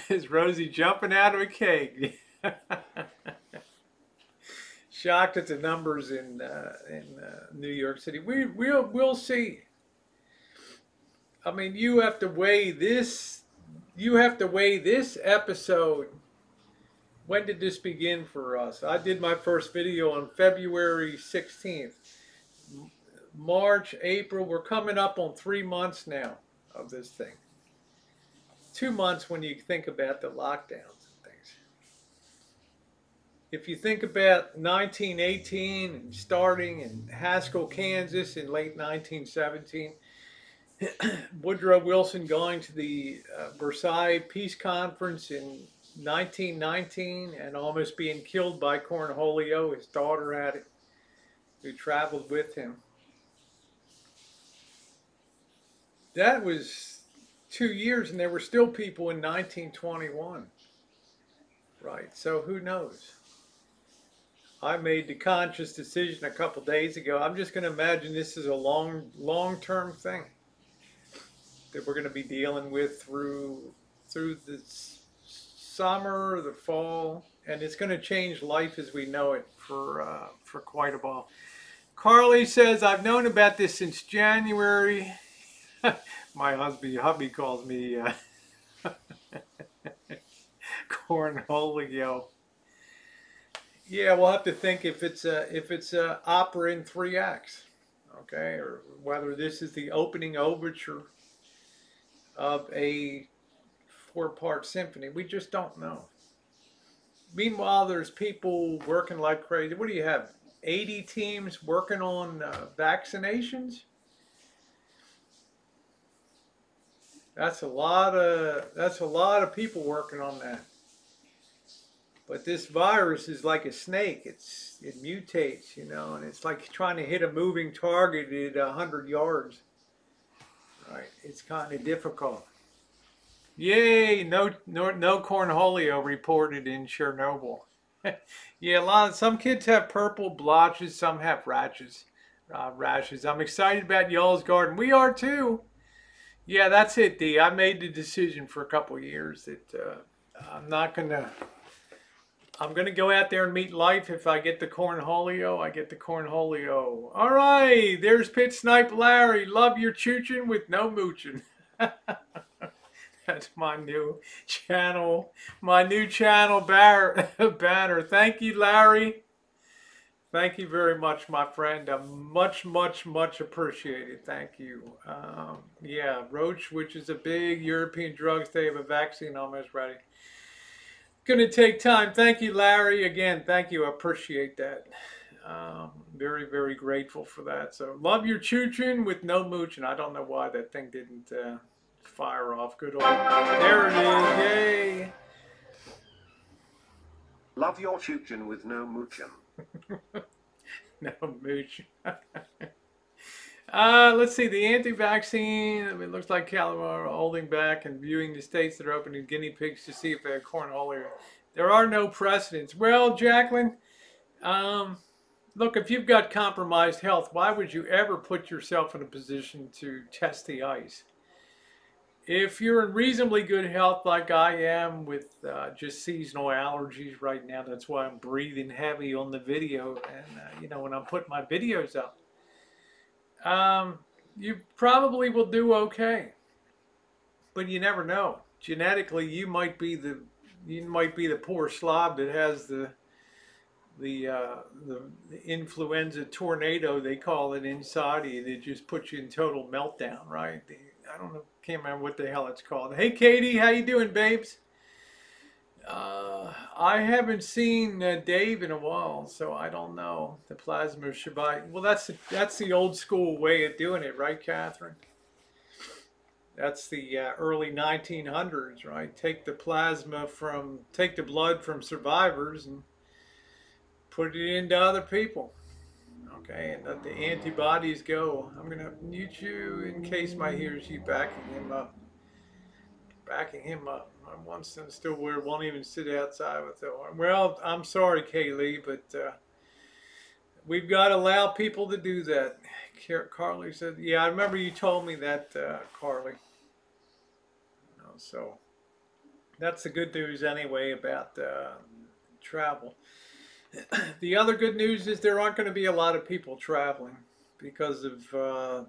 Is Rosie jumping out of a cake? Shocked at the numbers in New York City. We'll see. I mean, you have to weigh this. You have to weigh this episode. When did this begin for us? I did my first video on February 16th. March, April, we're coming up on 3 months now of this thing. 2 months when you think about the lockdowns and things. If you think about 1918 and starting in Haskell, Kansas in late 1917, Woodrow Wilson going to the Versailles Peace Conference in 1919 and almost being killed by Cornholio, his daughter had it, who traveled with him. That was 2 years, and there were still people in 1921. Right, so who knows? I made the conscious decision a couple days ago. I'm just going to imagine this is a long-term thing that we're going to be dealing with through the summer, the fall, and it's going to change life as we know it for quite a while. Carly says, I've known about this since January. My hubby calls me Cornholio. Yeah, we'll have to think if it's a opera in 3 acts, okay, or whether this is the opening overture of a 4-part symphony. We just don't know. Meanwhile, there's people working like crazy. What do you have? 80 teams working on vaccinations? That's a lot of people working on that. But this virus is like a snake. It mutates, and it's like trying to hit a moving target at 100 yards. Right? It's kind of difficult. Yay! No Cornholio reported in Chernobyl. Yeah, some kids have purple blotches, some have rashes. I'm excited about y'all's garden. We are too. Yeah, that's it, D. I made the decision for a couple of years that I'm not gonna. I'm gonna go out there and meet life. If I get the Cornholio, I get the Cornholio. All right, there's Pit Snipe Larry. Love your chooching with no mooching. That's my new channel. My new channel banner. Thank you, Larry. Thank you very much, my friend. Much, much, much appreciated. Thank you. Yeah, Roach, which is a big European drugs. They have a vaccine almost ready. Going to take time. Thank you, Larry. Again, thank you. I appreciate that. Very, very grateful for that. So, love your choo-choo with no mooching. I don't know why that thing didn't fire off. Good old. There it is. Yay.
Love your chooching with no moochin'.
No mooch. Let's see. The anti-vaccine. It looks like California are holding back and viewing the states that are opening guinea pigs to see if they have cornholio. There are no precedents. Well, Jacqueline, look, if you've got compromised health, why would you ever put yourself in a position to test the ice? If you're in reasonably good health like I am with just seasonal allergies right now, that's why I'm breathing heavy on the video and, when I'm putting my videos up, you probably will do okay. But you never know. Genetically, you might be the poor slob that has the influenza tornado, they call it, inside of you that just puts you in total meltdown, right? I don't know, can't remember what the hell it's called. Hey, Katie, how you doing, babes? I haven't seen Dave in a while, so I don't know. The plasma Shabbat. Well, that's the old school way of doing it, right, Catherine? That's the early 1900s, right? Take the blood from survivors and put it into other people. Okay, and let the antibodies go. I'm going to mute you in case my hears you backing him up. My one son still won't even sit outside with the arm. Well, I'm sorry, Kaylee, but we've got to allow people to do that. Carly said, yeah, I remember you told me that, Carly. So that's the good news anyway about travel. The other good news is there aren't going to be a lot of people traveling because of, a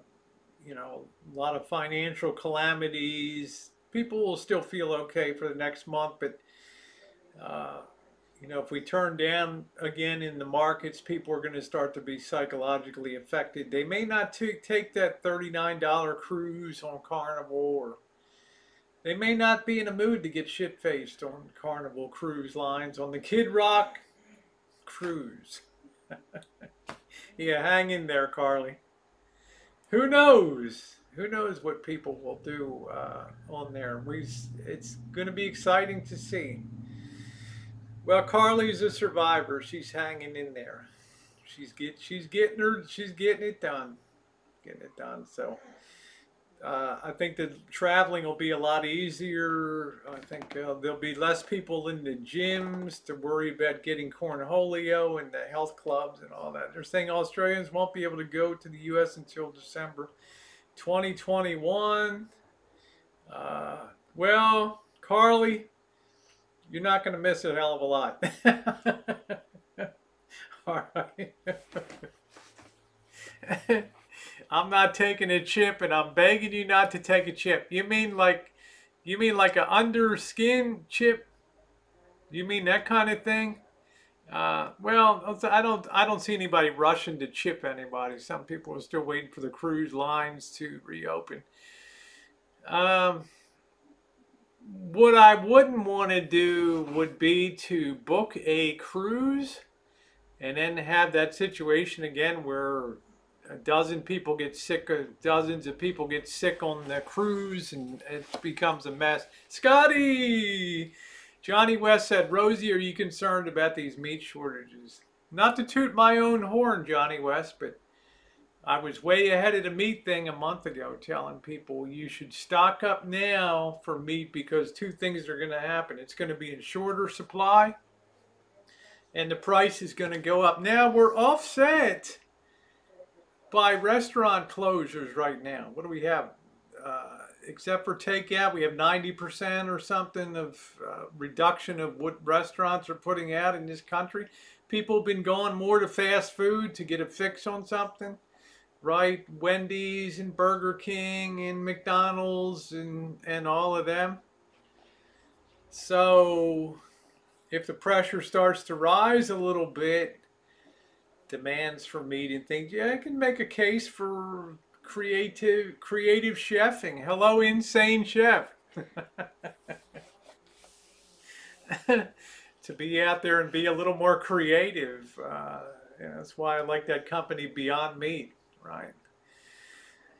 lot of financial calamities. People will still feel okay for the next month, but, if we turn down again in the markets, people are going to start to be psychologically affected. They may not take that $39 cruise on Carnival, or they may not be in a mood to get shit-faced on Carnival cruise lines, on the Kid Rock cruise. Yeah, hang in there, Carly. Who knows? Who knows what people will do on there? It's going to be exciting to see. Well, Carly's a survivor. She's hanging in there. She's getting it done. Getting it done. So I think that traveling will be a lot easier. I think there'll be less people in the gyms to worry about getting cornholio and the health clubs and all that. They're saying Australians won't be able to go to the U.S. until December 2021. Well, Carly, you're not going to miss a hell of a lot. All right. I'm not taking a chip, and I'm begging you not to take a chip. You mean like an under skin chip? You mean that kind of thing? Well, I don't see anybody rushing to chip anybody. Some people are still waiting for the cruise lines to reopen. What I wouldn't want to do would be to book a cruise and then have that situation again where a dozen people get sick, dozens of people get sick on the cruise, and it becomes a mess. Scotty! Johnny West said, Rosie, are you concerned about these meat shortages? Not to toot my own horn, Johnny West, but I was way ahead of the meat thing a month ago, telling people you should stock up now for meat because two things are going to happen. It's going to be in shorter supply, and the price is going to go up. Now we're offset by restaurant closures right now. What do we have? Except for takeout, we have 90% or something of reduction of what restaurants are putting out in this country. People have been going more to fast food to get a fix on something. Right, Wendy's and Burger King and McDonald's and all of them. So if the pressure starts to rise a little bit, demands for meat and things, yeah, I can make a case for creative chefing. Hello, insane chef. To be out there and be a little more creative. That's why I like that company Beyond Meat. Right.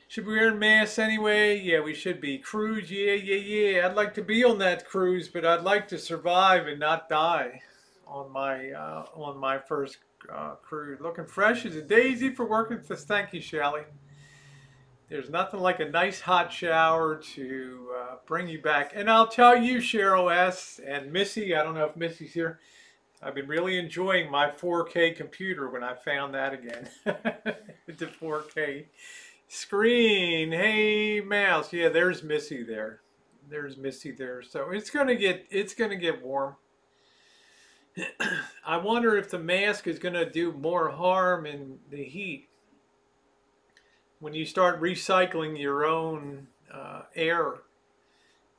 Should we wear masks anyway? Yeah, we should be. Cruise, yeah. I'd like to be on that cruise, but I'd like to survive and not die on my first cruise. Looking fresh as a daisy for working. Thank you, Shelly. There's nothing like a nice hot shower to bring you back. And I'll tell you, Cheryl S. and Missy, I don't know if Missy's here, I've been really enjoying my 4K computer when I found that again. It's a 4K screen. Hey, mouse. Yeah, there's Missy there. There's Missy there. So it's gonna get warm. I wonder if the mask is gonna do more harm in the heat when you start recycling your own air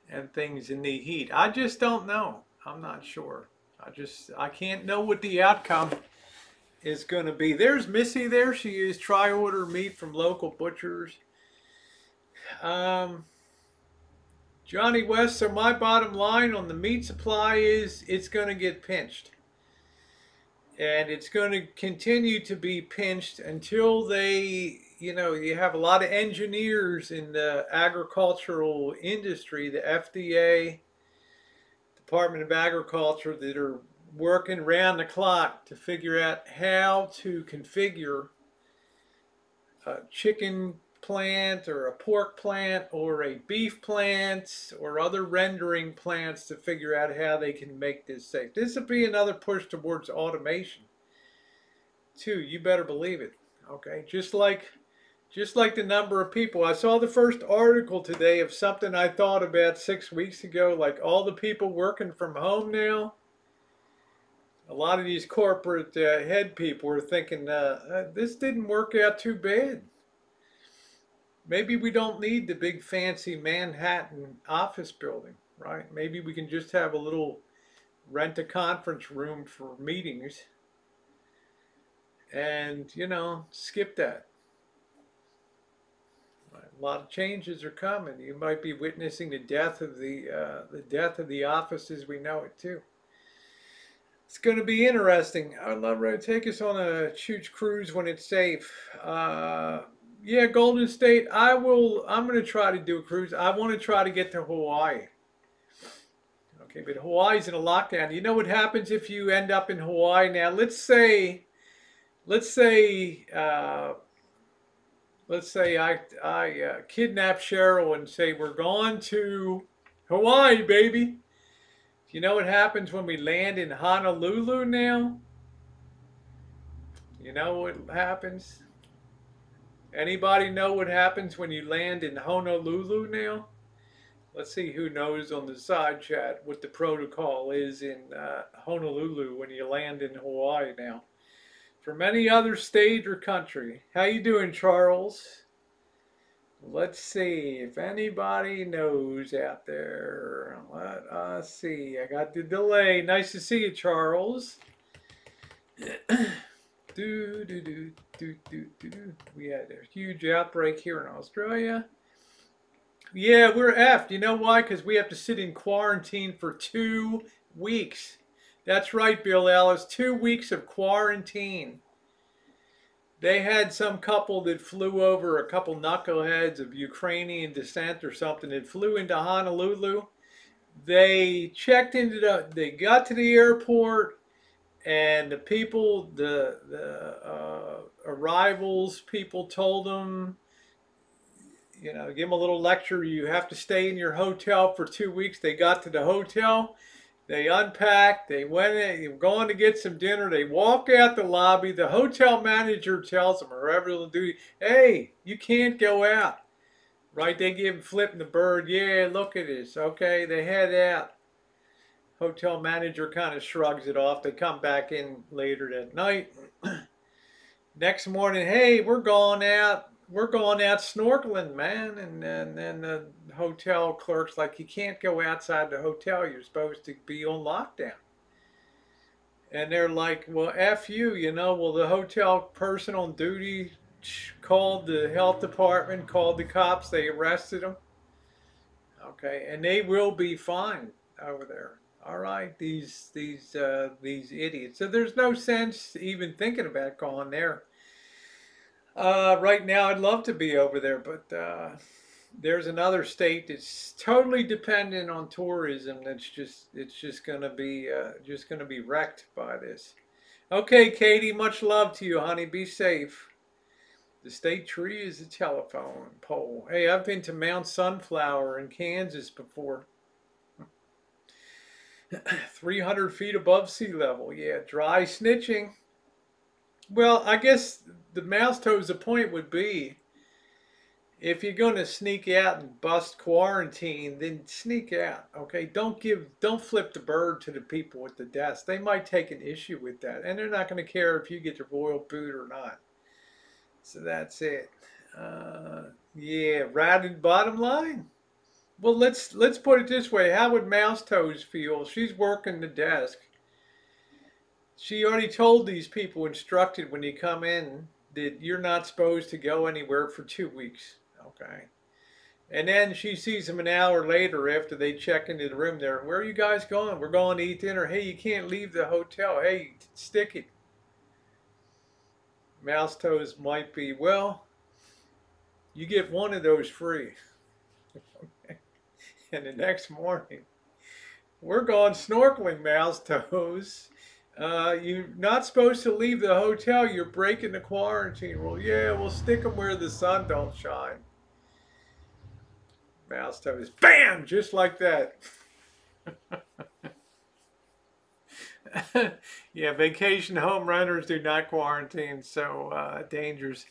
and things in the heat. I just don't know. I'm not sure. I can't know what the outcome is going to be. There's Missy there. She is try-order meat from local butchers. Johnny West, so my bottom line on the meat supply is it's going to get pinched. And it's going to continue to be pinched until they, you have a lot of engineers in the agricultural industry, the FDA, Department of Agriculture, that are working round the clock to figure out how to configure a chicken plant or a pork plant or a beef plant or other rendering plants to figure out how they can make this safe. This will be another push towards automation too. You better believe it. Okay, just like the number of people. I saw the first article today of something I thought about 6 weeks ago, like all the people working from home now. A lot of these corporate head people are thinking, this didn't work out too bad. Maybe we don't need the big fancy Manhattan office building, right? Maybe we can just have a little rent a conference room for meetings and, skip that. A lot of changes are coming. You might be witnessing the death of the office as we know it too. It's going to be interesting. I'd love to take us on a huge cruise when it's safe. Yeah, Golden State. I'm going to try to do a cruise. I want to try to get to Hawaii. Okay, but Hawaii's in a lockdown. You know what happens if you end up in Hawaii now? Let's say I kidnap Cheryl and say we're going to Hawaii, baby. You know what happens when we land in Honolulu now? You know what happens? Anybody know what happens when you land in Honolulu now? Let's see who knows on the side chat what the protocol is in Honolulu when you land in Hawaii now. From any other state or country. How you doing, Charles? Let's see if anybody knows out there. Let us see. I got the delay. Nice to see you, Charles. We had a huge outbreak here in Australia. Yeah, we're effed. You know why? Because we have to sit in quarantine for 2 weeks. That's right, Bill Ellis. 2 weeks of quarantine. They had some couple that flew over, a couple knuckleheads of Ukrainian descent or something that flew into Honolulu. They checked into they got to the airport, and the people, the arrivals people told them, you know, give them a little lecture. You have to stay in your hotel for 2 weeks. They got to the hotel. They unpacked. They went in. They were going to get some dinner. They walk out the lobby. The hotel manager tells them, or whoever will do, hey, you can't go out. Right? They give them flipping the bird. Yeah, look at this. Okay, they head out. Hotel manager kind of shrugs it off. They come back in later that night. Next morning, hey, we're going out. We're going out snorkeling, man. And then the hotel clerk's like, you can't go outside the hotel. You're supposed to be on lockdown. And they're like, well, F you, you know. Well, the hotel person on duty called the health department, called the cops. They arrested them. Okay, and they will be fined over there. All right, these idiots. So there's no sense even thinking about going there. Right now, I'd love to be over there, but there's another state that's totally dependent on tourism. That's just gonna be wrecked by this. Okay, Katie, much love to you, honey. Be safe. The state tree is a telephone pole. Hey, I've been to Mount Sunflower in Kansas before. 300 feet above sea level. Yeah, dry snitching. Well, I guess the mouse toes, the point would be, if you're going to sneak out and bust quarantine, then sneak out. Okay, don't flip the bird to the people at the desk. They might take an issue with that, and they're not going to care if you get the royal boot or not. So that's it. Yeah, right. Bottom line. Well, let's put it this way. How would Mouse Toes feel? She's working the desk. She already told these people, instructed when you come in, that you're not supposed to go anywhere for 2 weeks. Okay. And then she sees them an hour later after they check into the room there. Where are you guys going? We're going to eat dinner. Hey, you can't leave the hotel. Hey, stick it. Mouse Toes might be, well, you get one of those free. And the next morning, we're going snorkeling, Mouse Toes. You're not supposed to leave the hotel. You're breaking the quarantine rule. Yeah, we'll stick them where the sun don't shine. Mouse Toes, bam, just like that. Yeah, vacation home runners do not quarantine, so dangerous.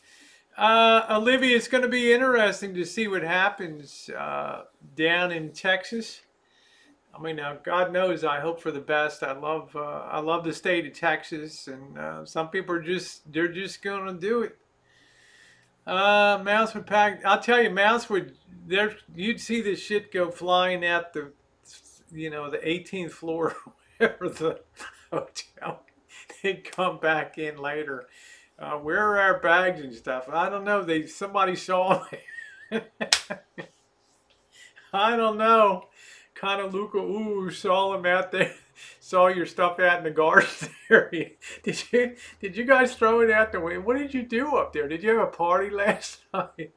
Olivia, it's going to be interesting to see what happens down in Texas. I mean, God knows, I hope for the best. I love the state of Texas, and some people are they're just going to do it. Mouse would pack. I'll tell you, Mouse would. You'd see this shit go flying out the 18th floor, wherever the hotel. They'd come back in later. Where are our bags and stuff? I don't know. Somebody saw me. I don't know. Kind of Luca, ooh, saw him out there. Saw your stuff out in the garden area. Did you guys throw it out the window? What did you do up there? Did you have a party last night?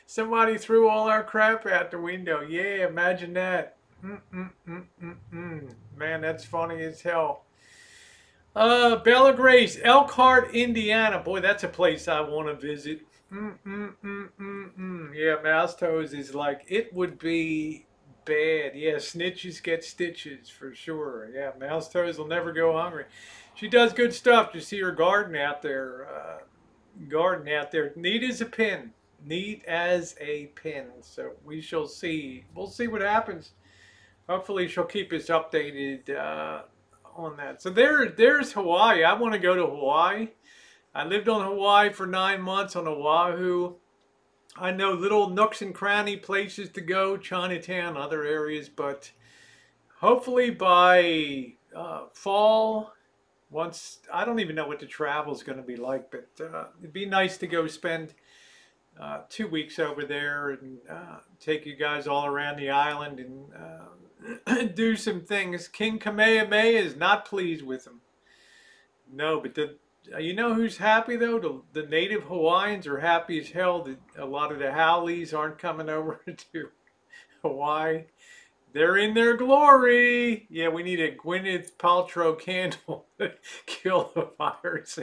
Somebody threw all our crap out the window. Yeah, imagine that. Man, that's funny as hell. Bella Grace, Elkhart, Indiana. Boy, that's a place I want to visit. Yeah, Mouse Toes is like, it would be bad. Yeah, snitches get stitches for sure. Yeah, Mouse Toes will never go hungry. She does good stuff. You see her garden out there. Neat as a pin. Neat as a pin. So we shall see. We'll see what happens. Hopefully she'll keep us updated on that. So there's Hawaii. I want to go to Hawaii. I lived on Hawaii for 9 months on Oahu. I know little nooks and cranny places to go, Chinatown, other areas, but hopefully by fall, I don't even know what the travel is going to be like, but it'd be nice to go spend 2 weeks over there and take you guys all around the island and do some things. King Kamehameha is not pleased with him. No, but You know who's happy though? The native Hawaiians are happy as hell that a lot of the haoles aren't coming over to Hawaii. They're in their glory. Yeah, we need a Gwyneth Paltrow candle to kill the virus.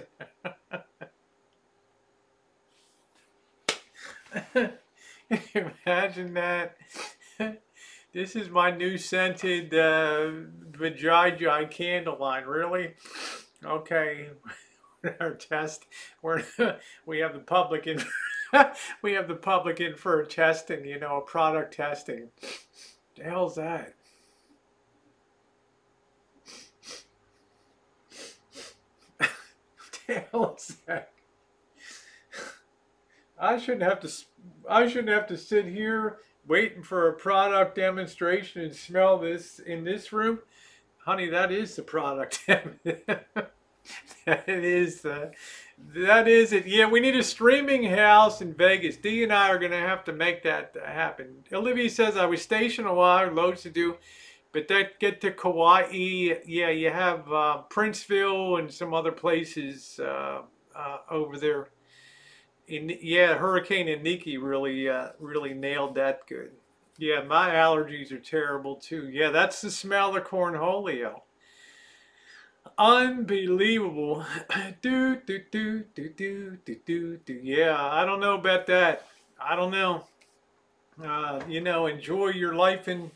Imagine that. This is my new scented Vajayjay candle line. Really? Okay. Our test. We have the public in. We have the public in for a testing. You know, a product testing. The hell's that? The hell is that? I shouldn't have to. I shouldn't have to sit here waiting for a product demonstration and smell this in this room. Honey, that is the product. That is the. That is it. Yeah, we need a streaming house in Vegas. Dee and I are going to have to make that happen. Olivia says, I was stationed a while, loads to do. But that get to Kauai, yeah, you have Princeville and some other places over there. Yeah, Hurricane Iniki really really nailed that good. Yeah, my allergies are terrible too. Yeah, that's the smell of Cornholio. Unbelievable. Do do do do do do do do. Yeah, I don't know about that. I don't know. You know, enjoy your life in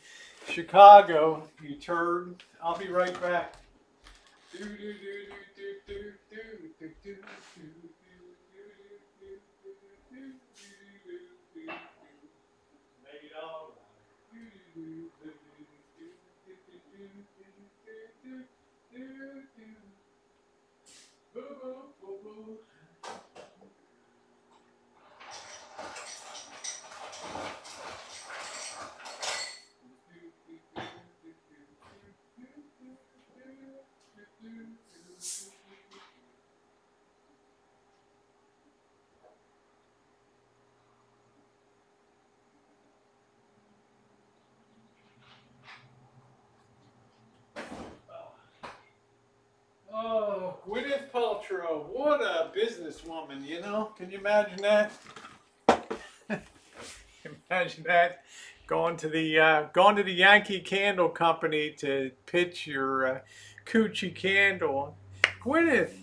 Chicago, you turd. I'll be right back. Do do do do do do do do do do. Oh, Gwyneth Paltrow, what a businesswoman, you know? Can you imagine that? Imagine that going to the Yankee Candle Company to pitch your coochie candle. Gwyneth,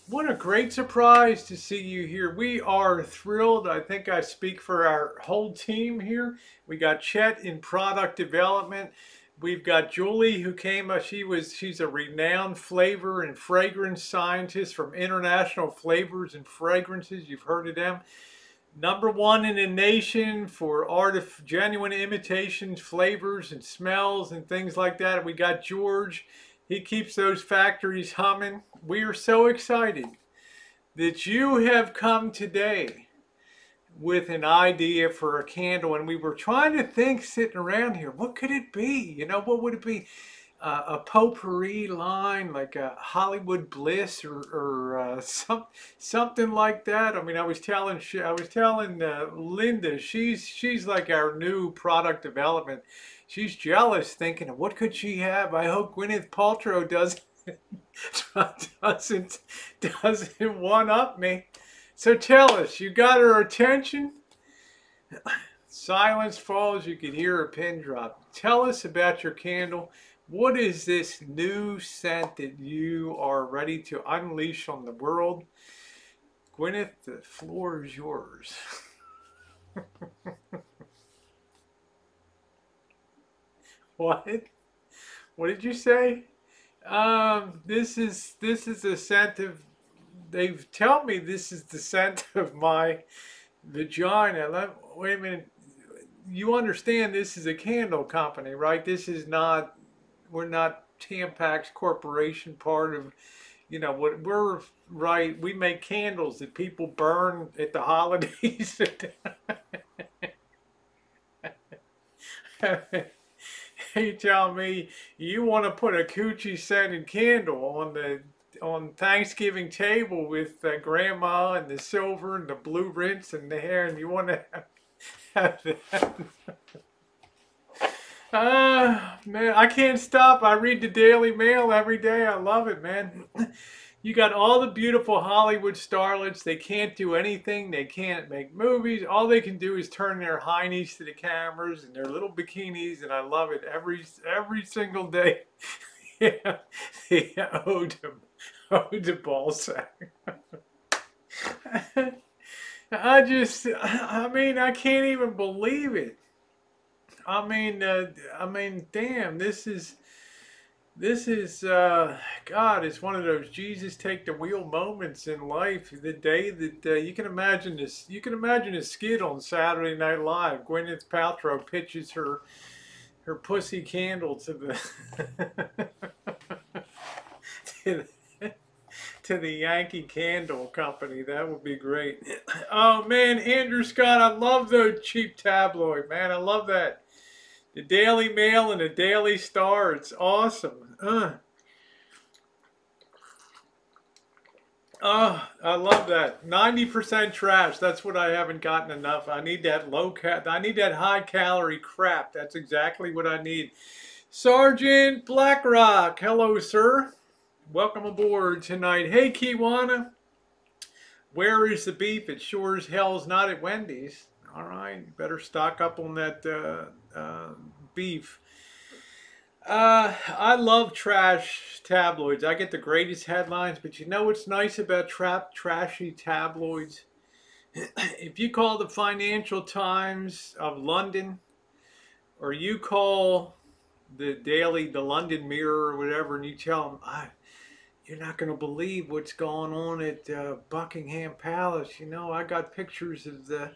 what a great surprise to see you here. We are thrilled. I think I speak for our whole team here. We got Chet in product development. We've got Julie who came, she's a renowned flavor and fragrance scientist from International Flavors and Fragrances. You've heard of them. #1 in the nation for genuine imitations, flavors, and smells and things like that. We got George. He keeps those factories humming. We are so excited that you have come today with an idea for a candle, and we were trying to think sitting around here, what could it be? You know, what would it be? A potpourri line, like a Hollywood Bliss, or something like that. I mean, I was telling Linda, she's like our new product development. She's jealous, thinking, what could she have? I hope Gwyneth Paltrow doesn't one up me. So tell us, you got her attention? Silence falls, you can hear a pin drop. Tell us about your candle. What is this new scent that you are ready to unleash on the world? Gwyneth, the floor is yours. What? What did you say? This is the scent of. They've told me this is the scent of my vagina. Wait a minute. You understand this is a candle company, right? This is not. We're not Tampax Corporation, part of, you know, what we're, right, we make candles that people burn at the holidays. You tell me you want to put a coochie scented candle on Thanksgiving table with grandma and the silver and the blue rinse and the hair, and you want to have that. Man, I can't stop. I read the Daily Mail every day. I love it, man. You got all the beautiful Hollywood starlets. They can't do anything. They can't make movies. All they can do is turn their heinies to the cameras and their little bikinis, and I love it every single day. Yeah, yeah, ode to Balzac. I mean, I can't even believe it. I mean, damn, this is God. It's one of those Jesus take the wheel moments in life. The day that you can imagine this. You can imagine a skit on Saturday Night Live. Gwyneth Paltrow pitches her pussy candle to the to the, to the Yankee Candle Company. That would be great. Oh man, Andrew Scott, I love the cheap tabloid, man. I love that. The Daily Mail and the Daily Star. It's awesome. Oh, I love that. 90% trash. That's what I haven't gotten enough. I need that I need that high calorie crap. That's exactly what I need. Sergeant Blackrock. Hello, sir. Welcome aboard tonight. Hey, Kiwana. Where is the beef? It sure as hell's not at Wendy's. All right, you better stock up on that beef. I love trash tabloids. I get the greatest headlines, but you know what's nice about trashy tabloids? If you call the Financial Times of London, or you call the London Mirror or whatever, and you tell them, you're not going to believe what's going on at Buckingham Palace. You know, I got pictures of the,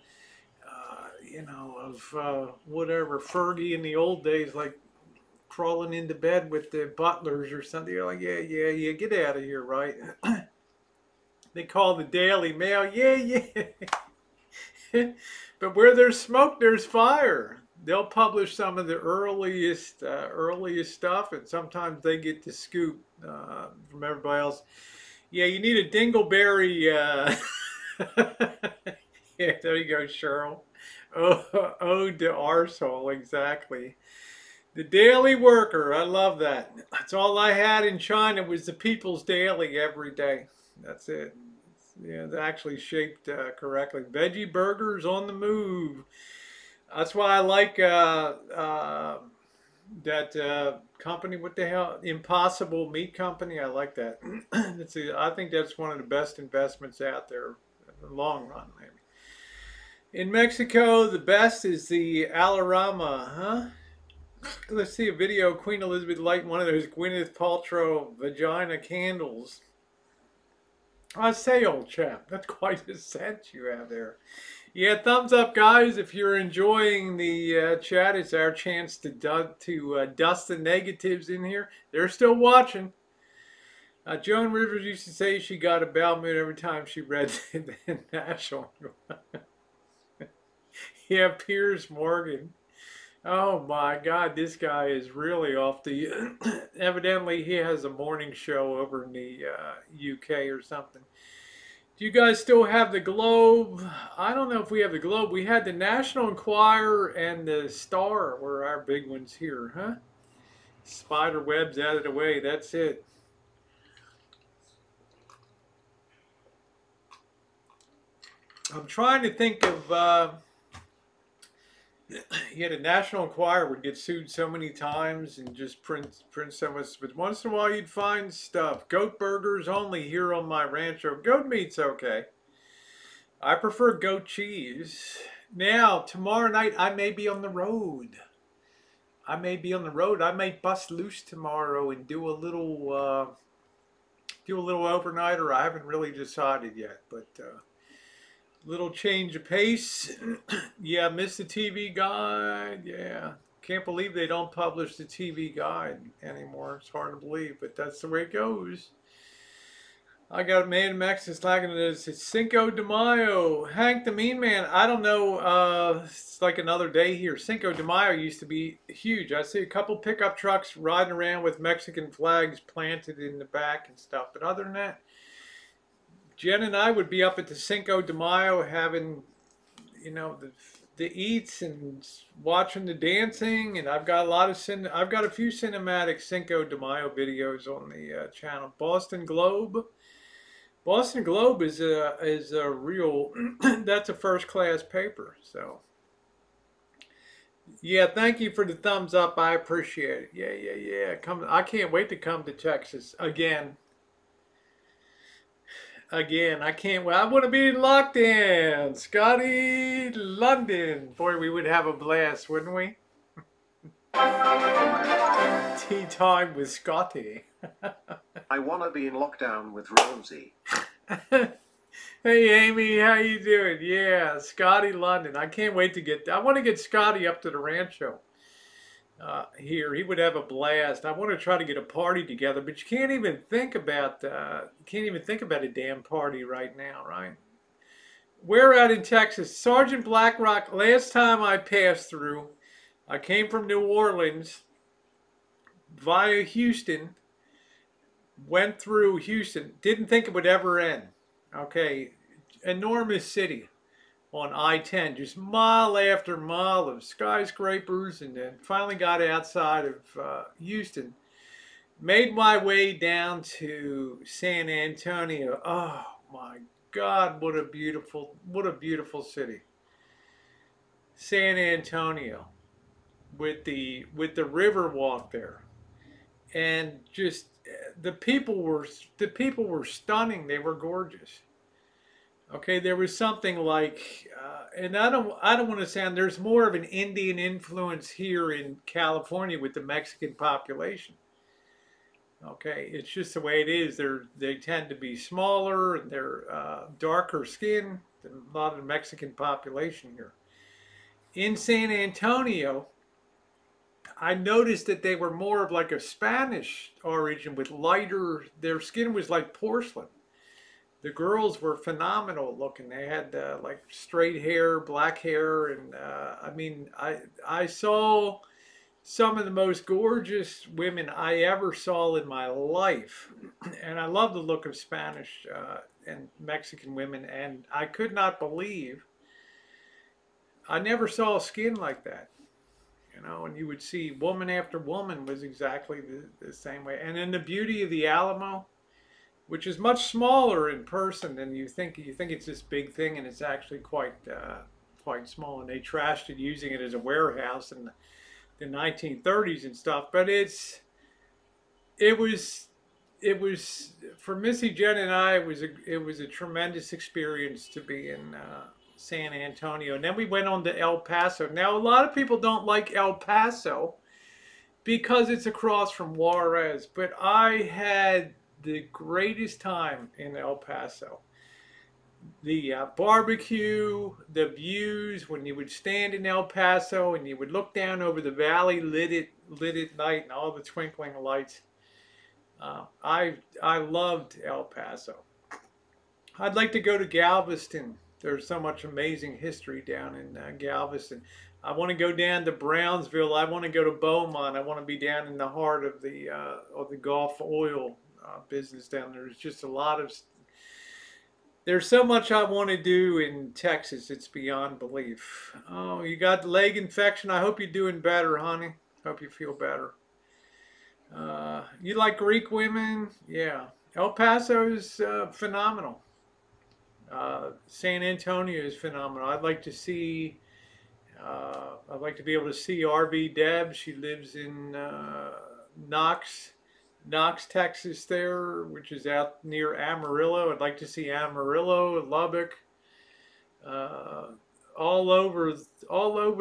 whatever, Fergie in the old days, like crawling into bed with the butlers or something. You're like, yeah, get out of here, right? They call the Daily Mail, yeah. But where there's smoke, there's fire. They'll publish some of the earliest stuff, and sometimes they get the scoop from everybody else. Yeah, you need a dingleberry. Yeah, there you go, Cheryl. Ode to arsehole, exactly. The Daily Worker, I love that. That's all I had in China was the People's Daily every day. That's it. Yeah, it's actually shaped correctly. Veggie burgers on the move. That's why I like that company. What the hell? Impossible Meat Company. I like that. I think that's one of the best investments out there in the long run, maybe. In Mexico, the best is the Alarama, huh? Let's see a video of Queen Elizabeth lighting one of those Gwyneth Paltrow vagina candles. I say, old chap, that's quite a scent you have there. Yeah, thumbs up, guys, if you're enjoying the chat. It's our chance to dust the negatives in here. They're still watching. Joan Rivers used to say she got a bowel movement every time she read the National. Yeah, Piers Morgan. Oh my God, this guy is really off the... Evidently, he has a morning show over in the UK or something. Do you guys still have the Globe? I don't know if we have the Globe. We had the National Enquirer and the Star were our big ones here, huh? Spider webs out of the way. That's it. I'm trying to think of... yeah, the National Enquirer would get sued so many times and just print so much, but once in a while you'd find stuff. Goat burgers only here on my rancho. Goat meat's okay. I prefer goat cheese. Now, tomorrow night I may be on the road. I may bust loose tomorrow and do a little overnighter. I haven't really decided yet, but little change of pace. Yeah, missed the TV guide. Yeah, can't believe they don't publish the TV guide anymore. It's hard to believe, but that's the way it goes. I got Man Max is lagging at this. It's Cinco de Mayo. Hank the Mean Man. I don't know. It's like another day here. Cinco de Mayo used to be huge. I see a couple pickup trucks riding around with Mexican flags planted in the back and stuff. But other than that, Jen and I would be up at the Cinco de Mayo having, you know, the eats and watching the dancing. And I've got a few cinematic Cinco de Mayo videos on the channel. Boston Globe. Boston Globe is a real that's a first class paper. So yeah, thank you for the thumbs up. I appreciate it. Yeah, yeah, yeah. Come, I can't wait to come to Texas again. Again, I can't wait. I want to be locked in. Scotty, London. Boy, we would have a blast, wouldn't we? Tea time with Scotty.
I wanna be in lockdown with Rosie.
Hey Amy, how you doing? Yeah, Scotty London. I can't wait to get. I want to get Scotty up to the rancho here. He would have a blast. I want to try to get a party together, but you can't even think about. Can't even think about a damn party right now, right? We're out in Texas, Sergeant Blackrock. Last time I passed through, I came from New Orleans via Houston. Went through Houston. Didn't think it would ever end. Okay, enormous city on I-10, just mile after mile of skyscrapers, and then finally got outside of Houston. Made my way down to San Antonio. Oh my God, what a beautiful city. San Antonio with the river walk there, and just the people were stunning. They were gorgeous. Okay, there was something like, and I don't want to sound. There's more of an Indian influence here in California with the Mexican population. Okay, it's just the way it is. They tend to be smaller and they're darker skin than a lot of the Mexican population here. In San Antonio, I noticed that they were more of like a Spanish origin with lighter. Their skin was like porcelain. The girls were phenomenal looking. They had like straight hair, black hair, and I mean, I saw some of the most gorgeous women I ever saw in my life, and I love the look of Spanish and Mexican women, and I could not believe I never saw skin like that. You know, and you would see woman after woman was exactly the same way. And then the beauty of the Alamo, which is much smaller in person than you think. You think it's this big thing, and it's actually quite small. And they trashed it using it as a warehouse in the 1930s and stuff. But it was for Missy, Jen, and I. It was a tremendous experience to be in San Antonio. And then we went on to El Paso. Now a lot of people don't like El Paso because it's across from Juarez, but I had the greatest time in El Paso. The barbecue, the views, when you would stand in El Paso and you would look down over the valley lit at night and all the twinkling lights. I loved El Paso. I'd like to go to Galveston. There's so much amazing history down in Galveston. I want to go down to Brownsville. I want to go to Beaumont. I want to be down in the heart of the Gulf oil business down there. There's just a lot of. There's so much I want to do in Texas. It's beyond belief. Oh, you got the leg infection. I hope you're doing better, honey. Hope you feel better. You like Greek women? Yeah. El Paso is phenomenal. San Antonio is phenomenal. I'd like to see. I'd like to be able to see RV Deb. She lives in Knox, Texas, there, which is out near Amarillo. I'd like to see Amarillo, Lubbock, all over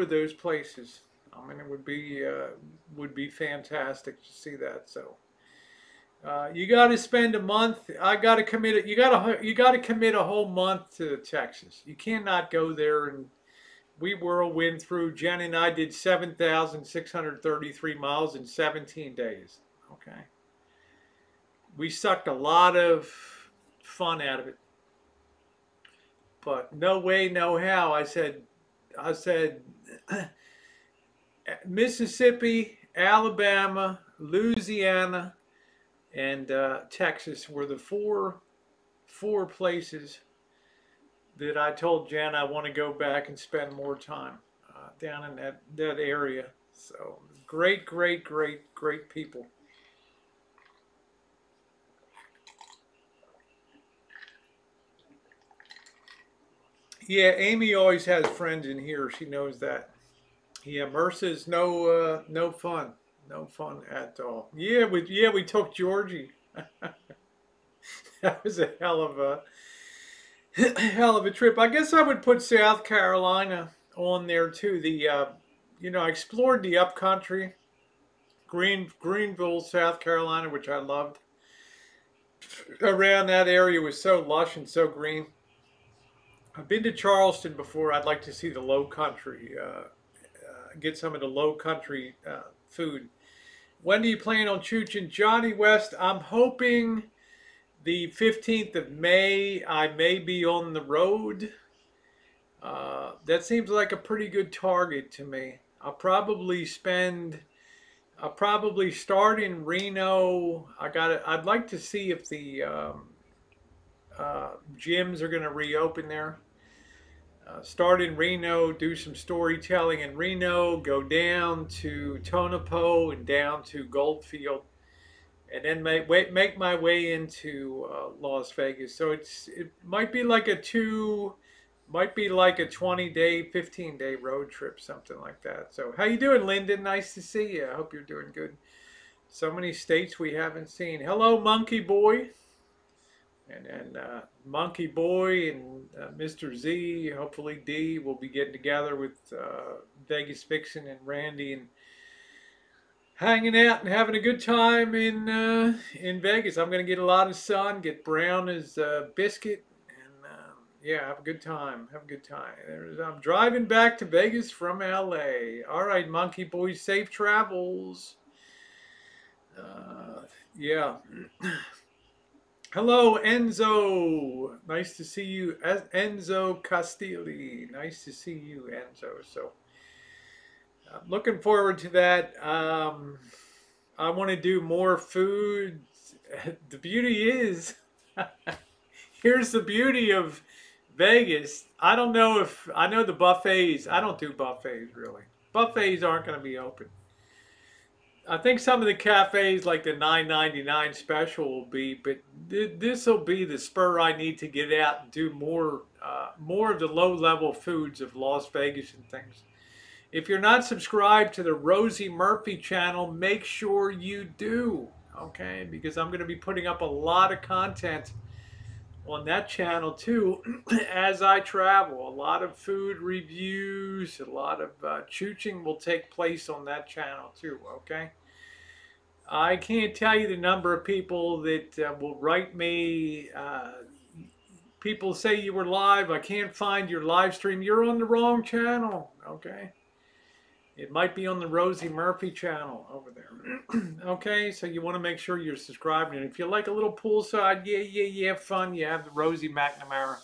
those places. I mean, it would be fantastic to see that. So. You got to spend a month. I got to commit it. You got to commit a whole month to Texas. You cannot go there and we whirlwind through. Jen and I did 7,633 miles in 17 days. Okay. We sucked a lot of fun out of it, but no way, no how. I said, Mississippi, Alabama, Louisiana, and Texas were the four places that I told Jen I want to go back and spend more time down in that area. So great people. Yeah, Amy always has friends in here. She knows that. Yeah, Mercer's no fun. No fun at all. Yeah, we took Georgie. That was a hell of a hell of a trip. I guess I would put South Carolina on there too. I explored the upcountry, Greenville, South Carolina, which I loved. Around that area was so lush and so green. I've been to Charleston before. I'd like to see the low country, get some of the low country food. When do you plan on chooching? Johnny West, I'm hoping the 15th of May. I may be on the road. That seems like a pretty good target to me. I'll probably start in Reno. I'd like to see if the gyms are going to reopen there. Start in Reno, do some storytelling in Reno, go down to Tonopah and down to Goldfield, and then make my way into Las Vegas. So it might be like might be like a 20-day, 15-day road trip, something like that. So how you doing, Lyndon? Nice to see you. I hope you're doing good. So many states we haven't seen. Hello, Monkey Boy. And Monkey Boy and Mr. Z, hopefully D, will be getting together with Vegas Vixen and Randy and hanging out and having a good time in Vegas. I'm going to get a lot of sun, get brown as biscuit, and yeah, have a good time. Have a good time. I'm driving back to Vegas from LA. All right, Monkey Boy, safe travels. Yeah. Hello, Enzo. Nice to see you, Enzo Castilli. Nice to see you, Enzo. So, I'm looking forward to that. I want to do more food. The beauty is, here's the beauty of Vegas. I don't know if I know the buffets. I don't do buffets really. Buffets aren't going to be open. I think some of the cafes, like the $9.99 special, will be, but this will be the spur I need to get out and do more of the low-level foods of Las Vegas and things. If you're not subscribed to the Rosie Murphy channel, make sure you do, okay? Because I'm going to be putting up a lot of content on that channel too as I travel. A lot of food reviews, a lot of chooching will take place on that channel too, okay? I can't tell you the number of people that will write me. People say you were live. I can't find your live stream. You're on the wrong channel, okay? It might be on the Rosie Murphy channel over there. Okay, so you want to make sure you're subscribed. And if you like a little poolside, yeah, fun, you have the Rosie McNamara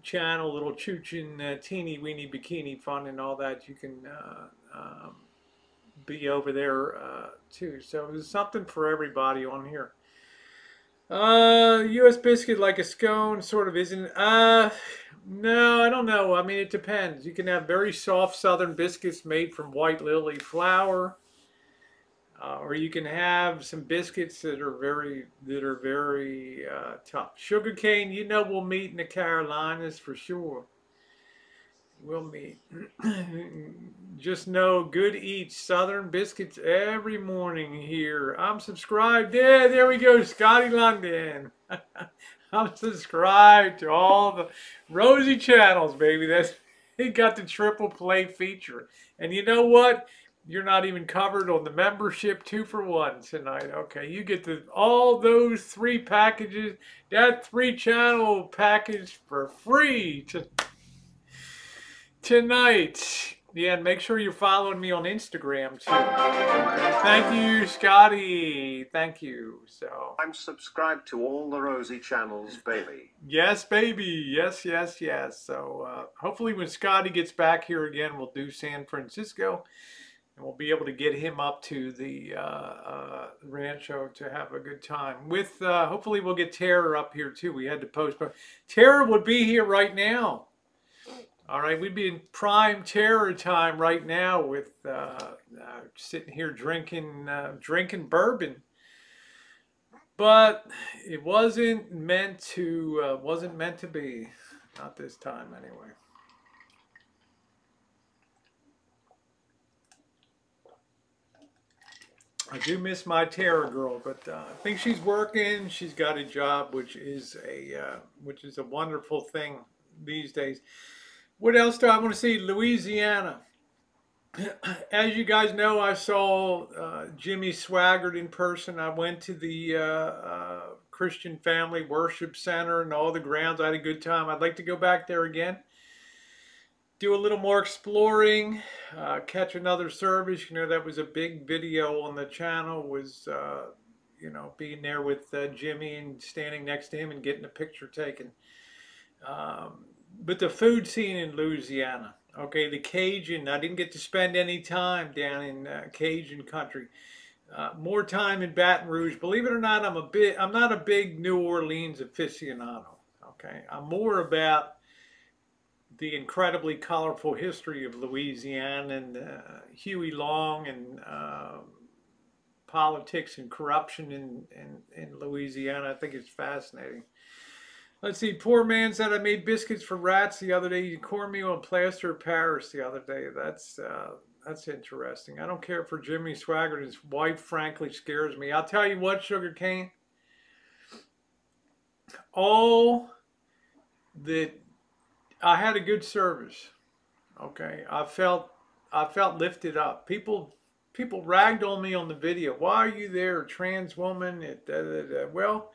channel, little choochin' teeny weeny bikini fun and all that. You can be over there too. So there's something for everybody on here. U.S. biscuit like a scone sort of isn't. No, I don't know. I mean, it depends. You can have very soft Southern biscuits made from white lily flour, or you can have some biscuits that are very tough. Sugarcane, we'll meet in the Carolinas for sure. We'll meet. Just know, good eats Southern biscuits every morning here. I'm subscribed. Yeah, there we go, Scotty London. I'm subscribed to all the Rosie channels, baby. He got the triple play feature. And you know what? You're not even covered on the membership 2-for-1 tonight. Okay, you get all those 3 packages, that 3-channel package for free tonight. Yeah, and make sure you're following me on Instagram too. Okay. Thank you, Scotty. Thank you. So
I'm subscribed to all the Rosie channels, baby.
Yes, baby. Yes. So hopefully when Scotty gets back here again, we'll do San Francisco. And we'll be able to get him up to the Rancho to have a good time. With hopefully we'll get Tara up here too. We had to postpone. Tara would be here right now. All right, we'd be in prime terror time right now with sitting here drinking bourbon, but it wasn't meant to be. Not this time, anyway. I do miss my Terror girl, but I think she's working. She's got a job, which is a wonderful thing these days. What else do I want to see? Louisiana. As you guys know, I saw Jimmy Swaggart in person. I went to the Christian Family Worship Center and all the grounds. I had a good time. I'd like to go back there again, do a little more exploring, catch another service. You know, that was a big video on the channel, was, you know, being there with Jimmy and standing next to him and getting a picture taken. But the food scene in Louisiana, okay, the Cajun, I didn't get to spend any time down in Cajun country. More time in Baton Rouge. Believe it or not, I'm not a big New Orleans aficionado. Okay, I'm more about the incredibly colorful history of Louisiana and Huey Long and politics and corruption in Louisiana. I think it's fascinating. Let's see, poor man said I made biscuits for rats the other day, cornmeal and plaster of Paris the other day. That's interesting. I don't care for Jimmy Swaggart. His wife frankly scares me. I'll tell you what, Sugar Cane, all that, I had a good service. Okay, I felt lifted up. People ragged on me on the video. Why are you there, a trans woman? Well,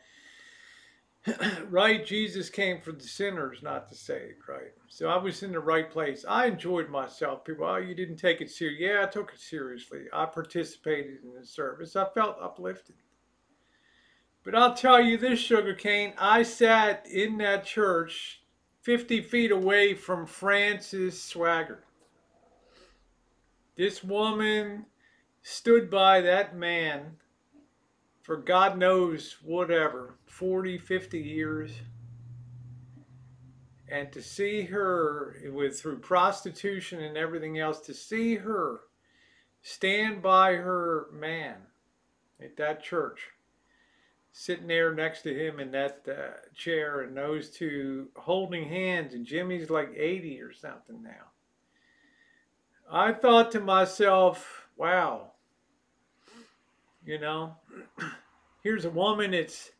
right, Jesus came for the sinners, not the saved, right? So I was in the right place. I enjoyed myself. People, oh, you didn't take it serious. Yeah, I took it seriously. I participated in the service. I felt uplifted. But I'll tell you this, Sugar Cane, I sat in that church 50 feet away from Frances Swaggart. This woman stood by that man for God knows whatever, 40, 50 years. And to see her through prostitution and everything else, to see her stand by her man at that church, sitting there next to him in that chair, and those two holding hands, and Jimmy's like 80 or something now. I thought to myself, wow, you know, here's a woman that's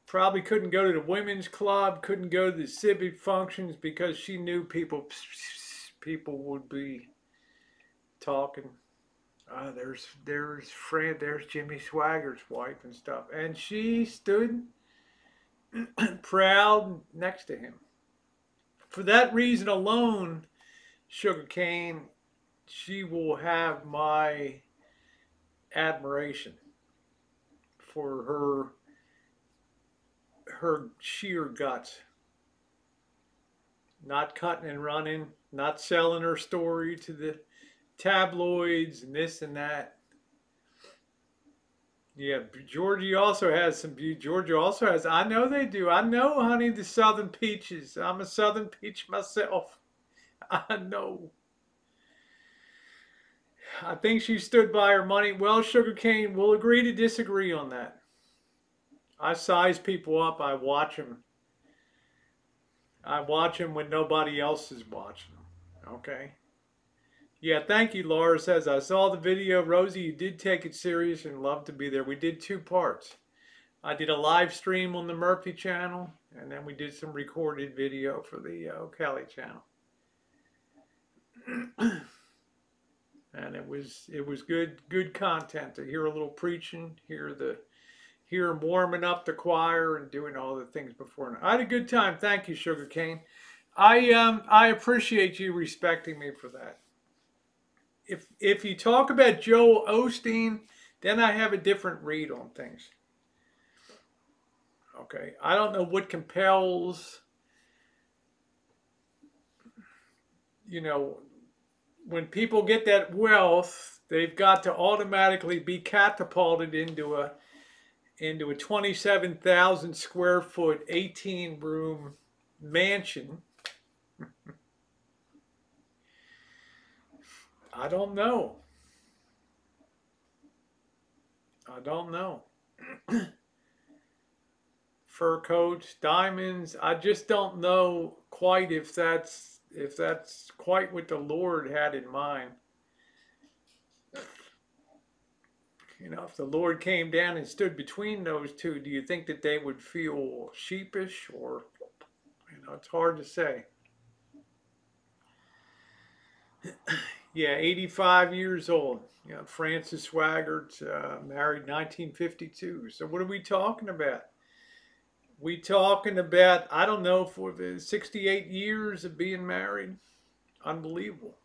probably couldn't go to the women's club, couldn't go to the civic functions because she knew people would be talking. There's Jimmy Swaggart's wife and stuff, and she stood proud next to him. For that reason alone, Sugar Cane, she will have my admiration for her sheer guts. Not cutting and running, not selling her story to the tabloids and this and that. Yeah, Georgia also has some beauty. Georgia also has, I know they do. I know, honey, the Southern Peaches. I'm a Southern Peach myself. I know. I think she stood by her money. Well, Sugar Cane, we'll agree to disagree on that. I size people up. I watch them. I watch them when nobody else is watching them. Okay? Yeah, thank you, Laura says, I saw the video. Rosie, you did take it serious and love to be there. We did 2 parts. I did a live stream on the Murphy channel, and then we did some recorded video for the O'Kelly channel. And it was good content to hear a little preaching, hear him warming up the choir and doing all the things before. I had a good time. Thank you, Sugar Cane. I appreciate you respecting me for that. If you talk about Joel Osteen, then I have a different read on things. Okay, I don't know what compels, you know, when people get that wealth, they've got to automatically be catapulted into a 27,000 square foot, 18-room mansion. I don't know. fur coats, diamonds. I just don't know quite if that's quite what the Lord had in mind. You know, if the Lord came down and stood between those two, do you think that they would feel sheepish, or, you know, it's hard to say. Yeah, 85 years old. You know, Francis Swaggart, married 1952. So what are we talking about? We talking about, I don't know, for the 68 years of being married. Unbelievable.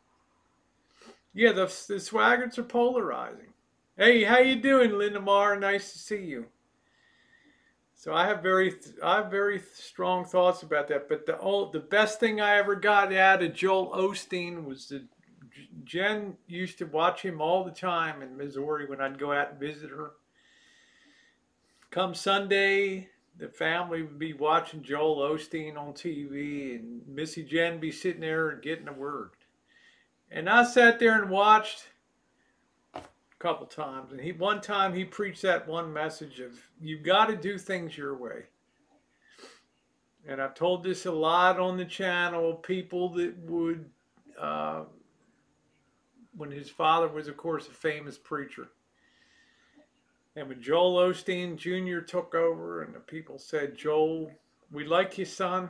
Yeah, the Swaggarts are polarizing. Hey, how you doing, Linda Marr? Nice to see you. So I have very strong thoughts about that. But the best thing I ever got out of Joel Osteen was that Jen used to watch him all the time in Missouri when I'd go out and visit her. Come Sunday, the family would be watching Joel Osteen on TV, and Missy Jen be sitting there and getting a word. And I sat there and watched a couple times, and one time he preached that one message of, you got to do things your way. And I've told this a lot on the channel. People that would, when his father was, of course, a famous preacher. And when Joel Osteen Jr. took over, and the people said, Joel, we like you, son,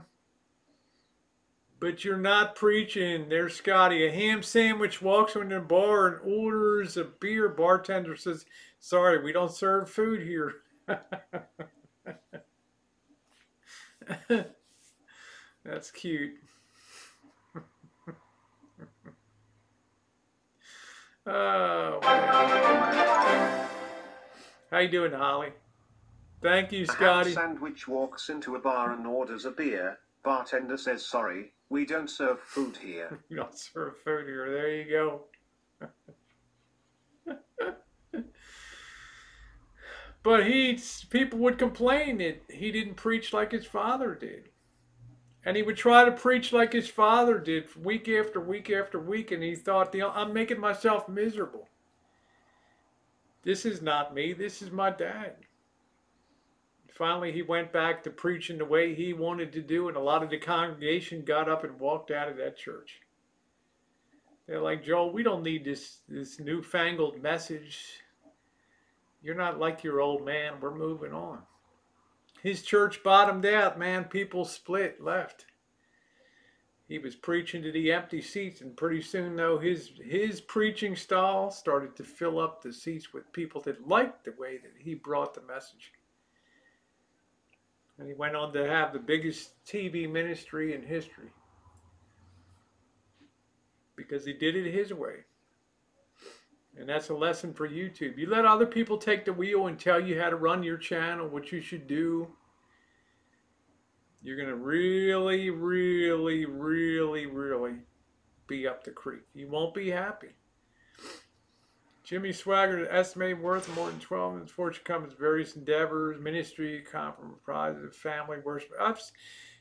but you're not preaching. There's Scotty, a ham sandwich, walks into the bar and orders a beer. Bartender says, sorry, we don't serve food here. That's cute. Oh, man. How you doing, Holly? Thank you, Scotty.
A ham sandwich walks into a bar and orders a beer. Bartender says, sorry, we don't serve food here.
We don't serve food here. There you go. But people would complain that he didn't preach like his father did. And he would try to preach like his father did week after week after week. And he thought, I'm making myself miserable. This is not me. This is my dad. Finally, he went back to preaching the way he wanted to do. And a lot of the congregation got up and walked out of that church. They're like, Joel, we don't need this newfangled message. You're not like your old man. We're moving on. His church bottomed out, man. People split, left. He was preaching to the empty seats, and pretty soon, though, his preaching style started to fill up the seats with people that liked the way that he brought the message. And he went on to have the biggest TV ministry in history because he did it his way. And that's a lesson for YouTube. You let other people take the wheel and tell you how to run your channel, what you should do. You're going to really, really, really, really be up the creek. You won't be happy. Jimmy Swaggart, estimated worth of more than 12 million. Fortune comes various endeavors, ministry, compromise of family worship.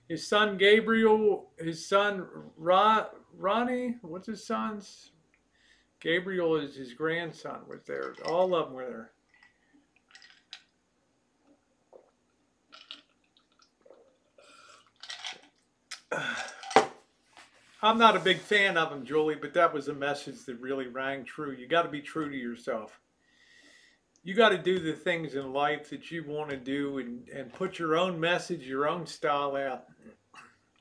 His son Gabriel, his son Ronnie, what's his son's? Gabriel is his grandson, was there. All of them were there. I'm not a big fan of him, Julie, but that was a message that really rang true. You got to be true to yourself. You got to do the things in life that you want to do and put your own message, your own style out,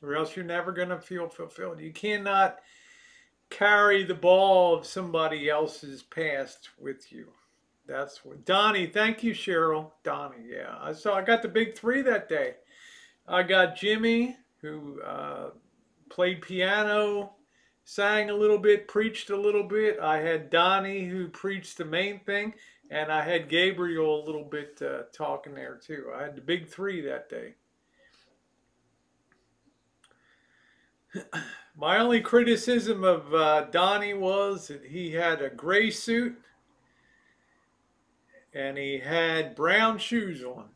or else you're never going to feel fulfilled. You cannot carry the ball of somebody else's past with you. That's what Donnie. Thank you, Cheryl. Donnie. Yeah, I got the big three that day. I got Jimmy, who played piano, sang a little bit, preached a little bit. I had Donnie, who preached the main thing, and I had Gabriel a little bit talking there too. I had the big three that day. My only criticism of Donnie was that he had a gray suit and he had brown shoes on.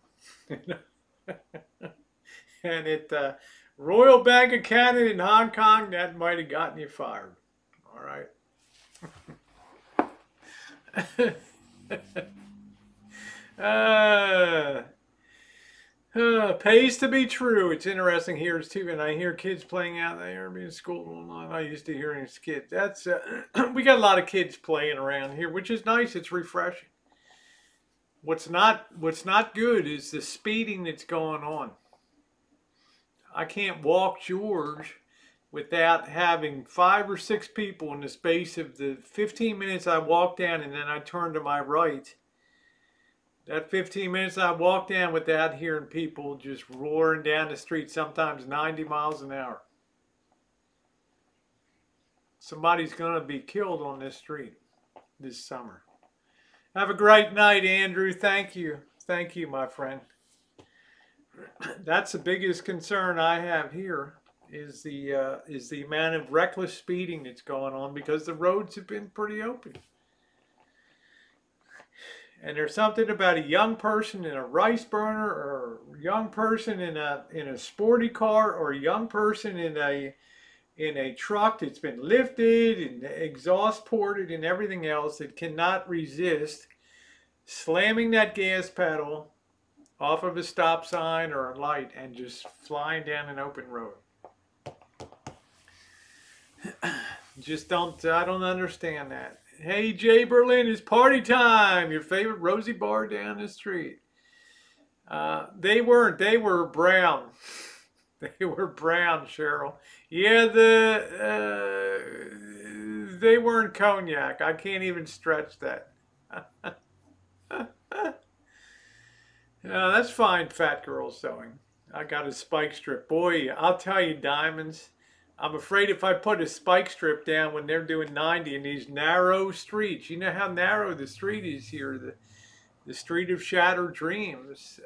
And at Royal Bank of Canada in Hong Kong, that might have gotten you fired. All right. Pays to be true. It's interesting here too, and I hear kids playing out there, being school online. I used to hear these kids. That's we got a lot of kids playing around here, which is nice. It's refreshing. What's not good is the speeding that's going on. I can't walk George without having 5 or 6 people in the space of the 15 minutes I walk down and then I turn to my right. That 15 minutes I walk down without hearing people just roaring down the street, sometimes 90 miles an hour. Somebody's going to be killed on this street this summer. Have a great night, Andrew. Thank you. Thank you, my friend. That's the biggest concern I have here is the amount of reckless speeding that's going on because the roads have been pretty open. And there's something about a young person in a rice burner, or a young person in a sporty car, or a young person in a truck that's been lifted and exhaust ported and everything else that cannot resist slamming that gas pedal off of a stop sign or a light and just flying down an open road. I don't understand that. Hey, Jay Berlin, it's party time. Your favorite Rosie bar down the street. They weren't. They were brown. They were brown, Cheryl. Yeah, they weren't cognac. I can't even stretch that. That's fine, fat girl sewing. I got a spike strip. Boy, I'll tell you, Diamonds. I'm afraid if I put a spike strip down when they're doing 90 in these narrow streets, you know how narrow the street is here, the street of shattered dreams,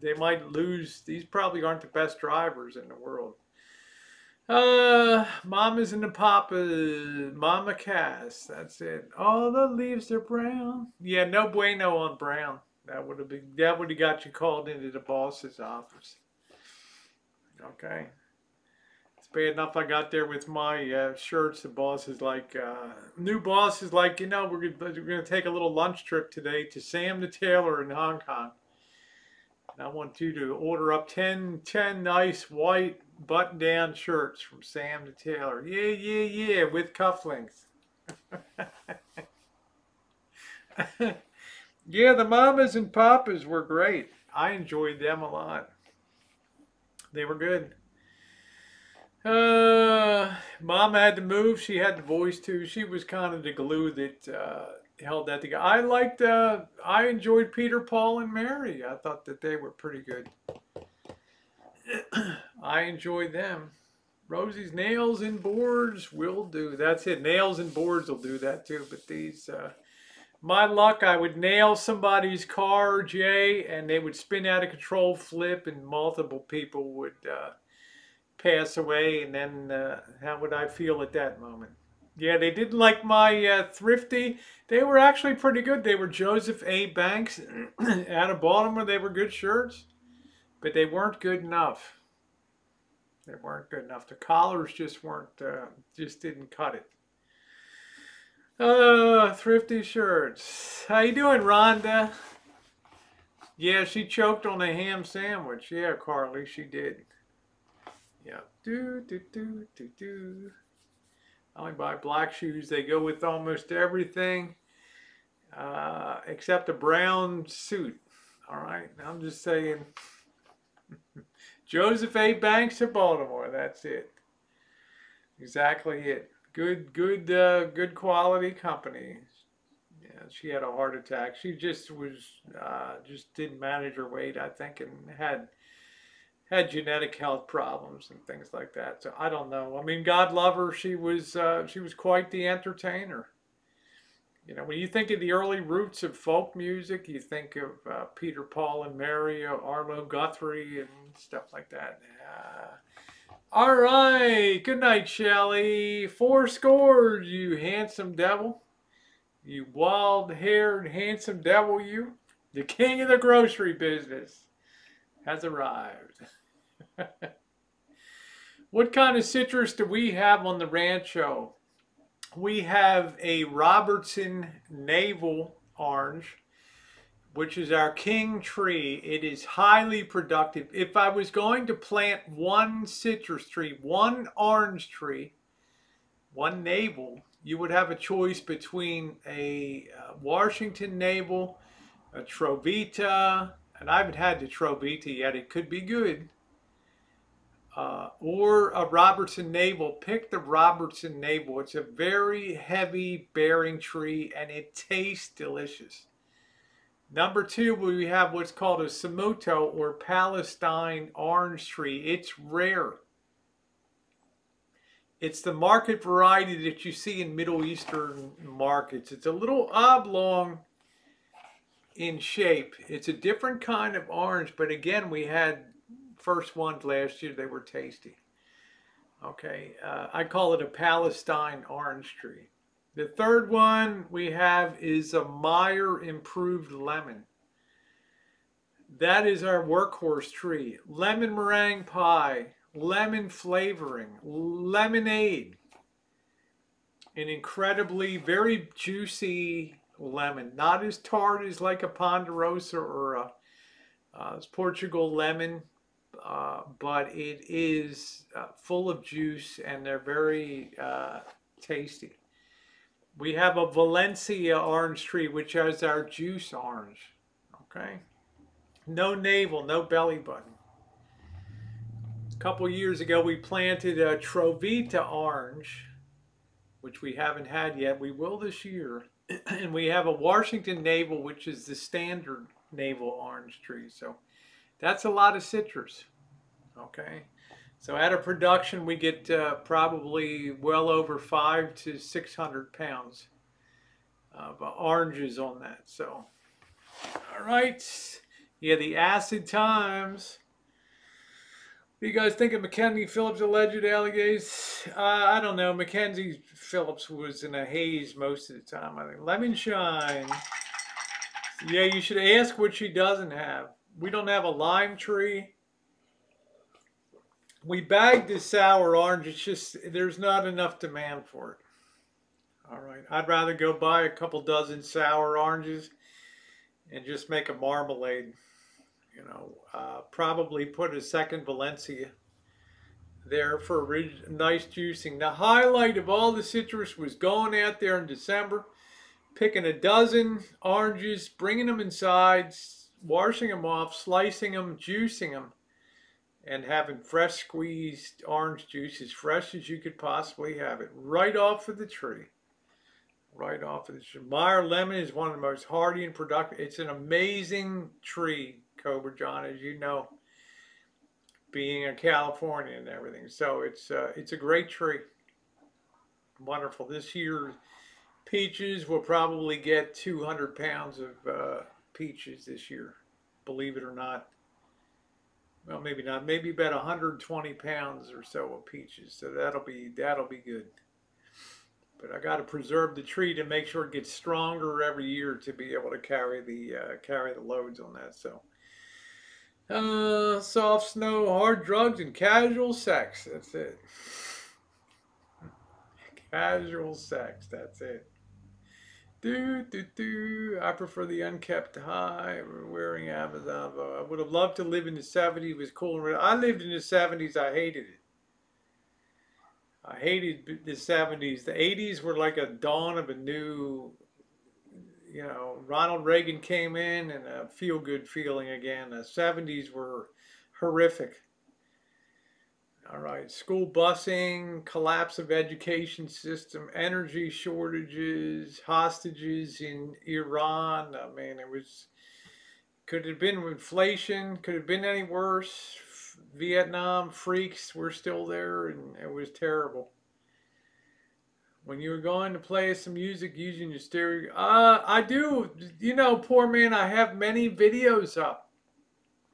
they might lose. These probably aren't the best drivers in the world. Mamas and the papas, Mama Cass, that's it. All the leaves are brown. Yeah, no bueno on brown. That would have got you called into the boss's office. Okay. It's bad enough I got there with my shirts. The boss is like, new boss is like, you know, we're going to take a little lunch trip today to Sam the Tailor in Hong Kong. And I want you to order up 10 nice white button-down shirts from Sam the Tailor. Yeah, with cufflinks. Yeah, the mamas and papas were great. I enjoyed them a lot. They were good. Mom had to move. She had the voice too. She was kind of the glue that held that together. I enjoyed Peter, Paul, and Mary. I thought that they were pretty good. I enjoyed them. Rosie's Nails and Boards will do. That's it. Nails and Boards will do that too. But these, my luck, I would nail somebody's car, Jay, and they would spin out of control, flip, and multiple people would pass away. And then how would I feel at that moment? Yeah, they didn't like my Thrifty. They were actually pretty good. They were Joseph A. Banks out of Baltimore. They were good shirts, but they weren't good enough. They weren't good enough. The collars just weren't, just didn't cut it. Thrifty shirts. How you doing, Rhonda? Yeah, she choked on a ham sandwich. Yeah, Carly, she did. Yeah. I only buy black shoes. They go with almost everything except a brown suit. All right. I'm just saying. Joseph A. Banks of Baltimore. That's it. Exactly it. Good quality company. Yeah, she had a heart attack. She just didn't manage her weight, I think, and had genetic health problems and things like that. So I don't know. I mean, God love her. She was quite the entertainer. You know, when you think of the early roots of folk music, you think of Peter, Paul, and Mary, Arlo Guthrie, and stuff like that. All right. Good night, Shelley. 4 scores, you handsome devil. You wild-haired, handsome devil, you. The king of the grocery business has arrived. What kind of citrus do we have on the Rancho? We have a Robertson Navel orange. which is our king tree. It is highly productive. If I was going to plant one citrus tree, one orange tree, one navel, you would have a choice between a Washington navel, a Trovita, and I haven't had the Trovita yet. It could be good. Or a Robertson navel. Pick the Robertson navel. It's a very heavy bearing tree and it tastes delicious. Number two, we have what's called a Samoto or Palestine orange tree. It's rare. It's the market variety that you see in Middle Eastern markets. It's a little oblong in shape. It's a different kind of orange, but again, we had first ones last year. They were tasty. Okay, I call it a Palestine orange tree. The third one we have is a Meyer improved lemon. That is our workhorse tree. Lemon meringue pie, lemon flavoring, lemonade. An incredibly very juicy lemon. Not as tart as like a Ponderosa or a Portugal lemon, but it is full of juice and they're very tasty. We have a Valencia orange tree, which has our juice orange. Okay. No navel, no belly button. A couple years ago, we planted a Trovita orange, which we haven't had yet. We will this year. And we have a Washington navel, which is the standard navel orange tree. So that's a lot of citrus. Okay. So out of production, we get probably well over 500 to 600 pounds of oranges on that. So, all right. Yeah, the acid times. What do you guys think of Mackenzie Phillips' alleged allegations? I don't know. Mackenzie Phillips was in a haze most of the time, I think. Lemon Shine. Yeah, you should ask what she doesn't have. We don't have a lime tree. We bagged the sour orange. It's just, there's not enough demand for it. All right. I'd rather go buy a couple dozen sour oranges and just make a marmalade. You know, probably put a second Valencia there for a nice juicing. The highlight of all the citrus was going out there in December, picking a dozen oranges, bringing them inside, washing them off, slicing them, juicing them, and having fresh squeezed orange juice as fresh as you could possibly have it, right off of the tree. Right off of the tree. Meyer lemon is one of the most hardy and productive. It's an amazing tree, Cobra John, as you know, being a Californian and everything. So it's a great tree. Wonderful. This year, peaches will probably get 200 pounds of peaches this year, believe it or not. Well, maybe not. Maybe about 120 pounds or so of peaches. So that'll be good. But I got to preserve the tree to make sure it gets stronger every year to be able to carry the loads on that. So, soft snow, hard drugs, and casual sex. That's it. Casual sex. That's it. I prefer the unkept high. Wearing Amazon. I would have loved to live in the 70s. It was cool. I lived in the 70s. I hated it. I hated the 70s. The 80s were like a dawn of a new, you know, Ronald Reagan came in and a feel-good feeling again. The 70s were horrific. All right, school busing, collapse of education system, energy shortages, hostages in Iran. I mean, could have been inflation, could have been any worse. Vietnam freaks were still there, and it was terrible. When you were going to play some music using your stereo, I do. You know, poor man, I have many videos up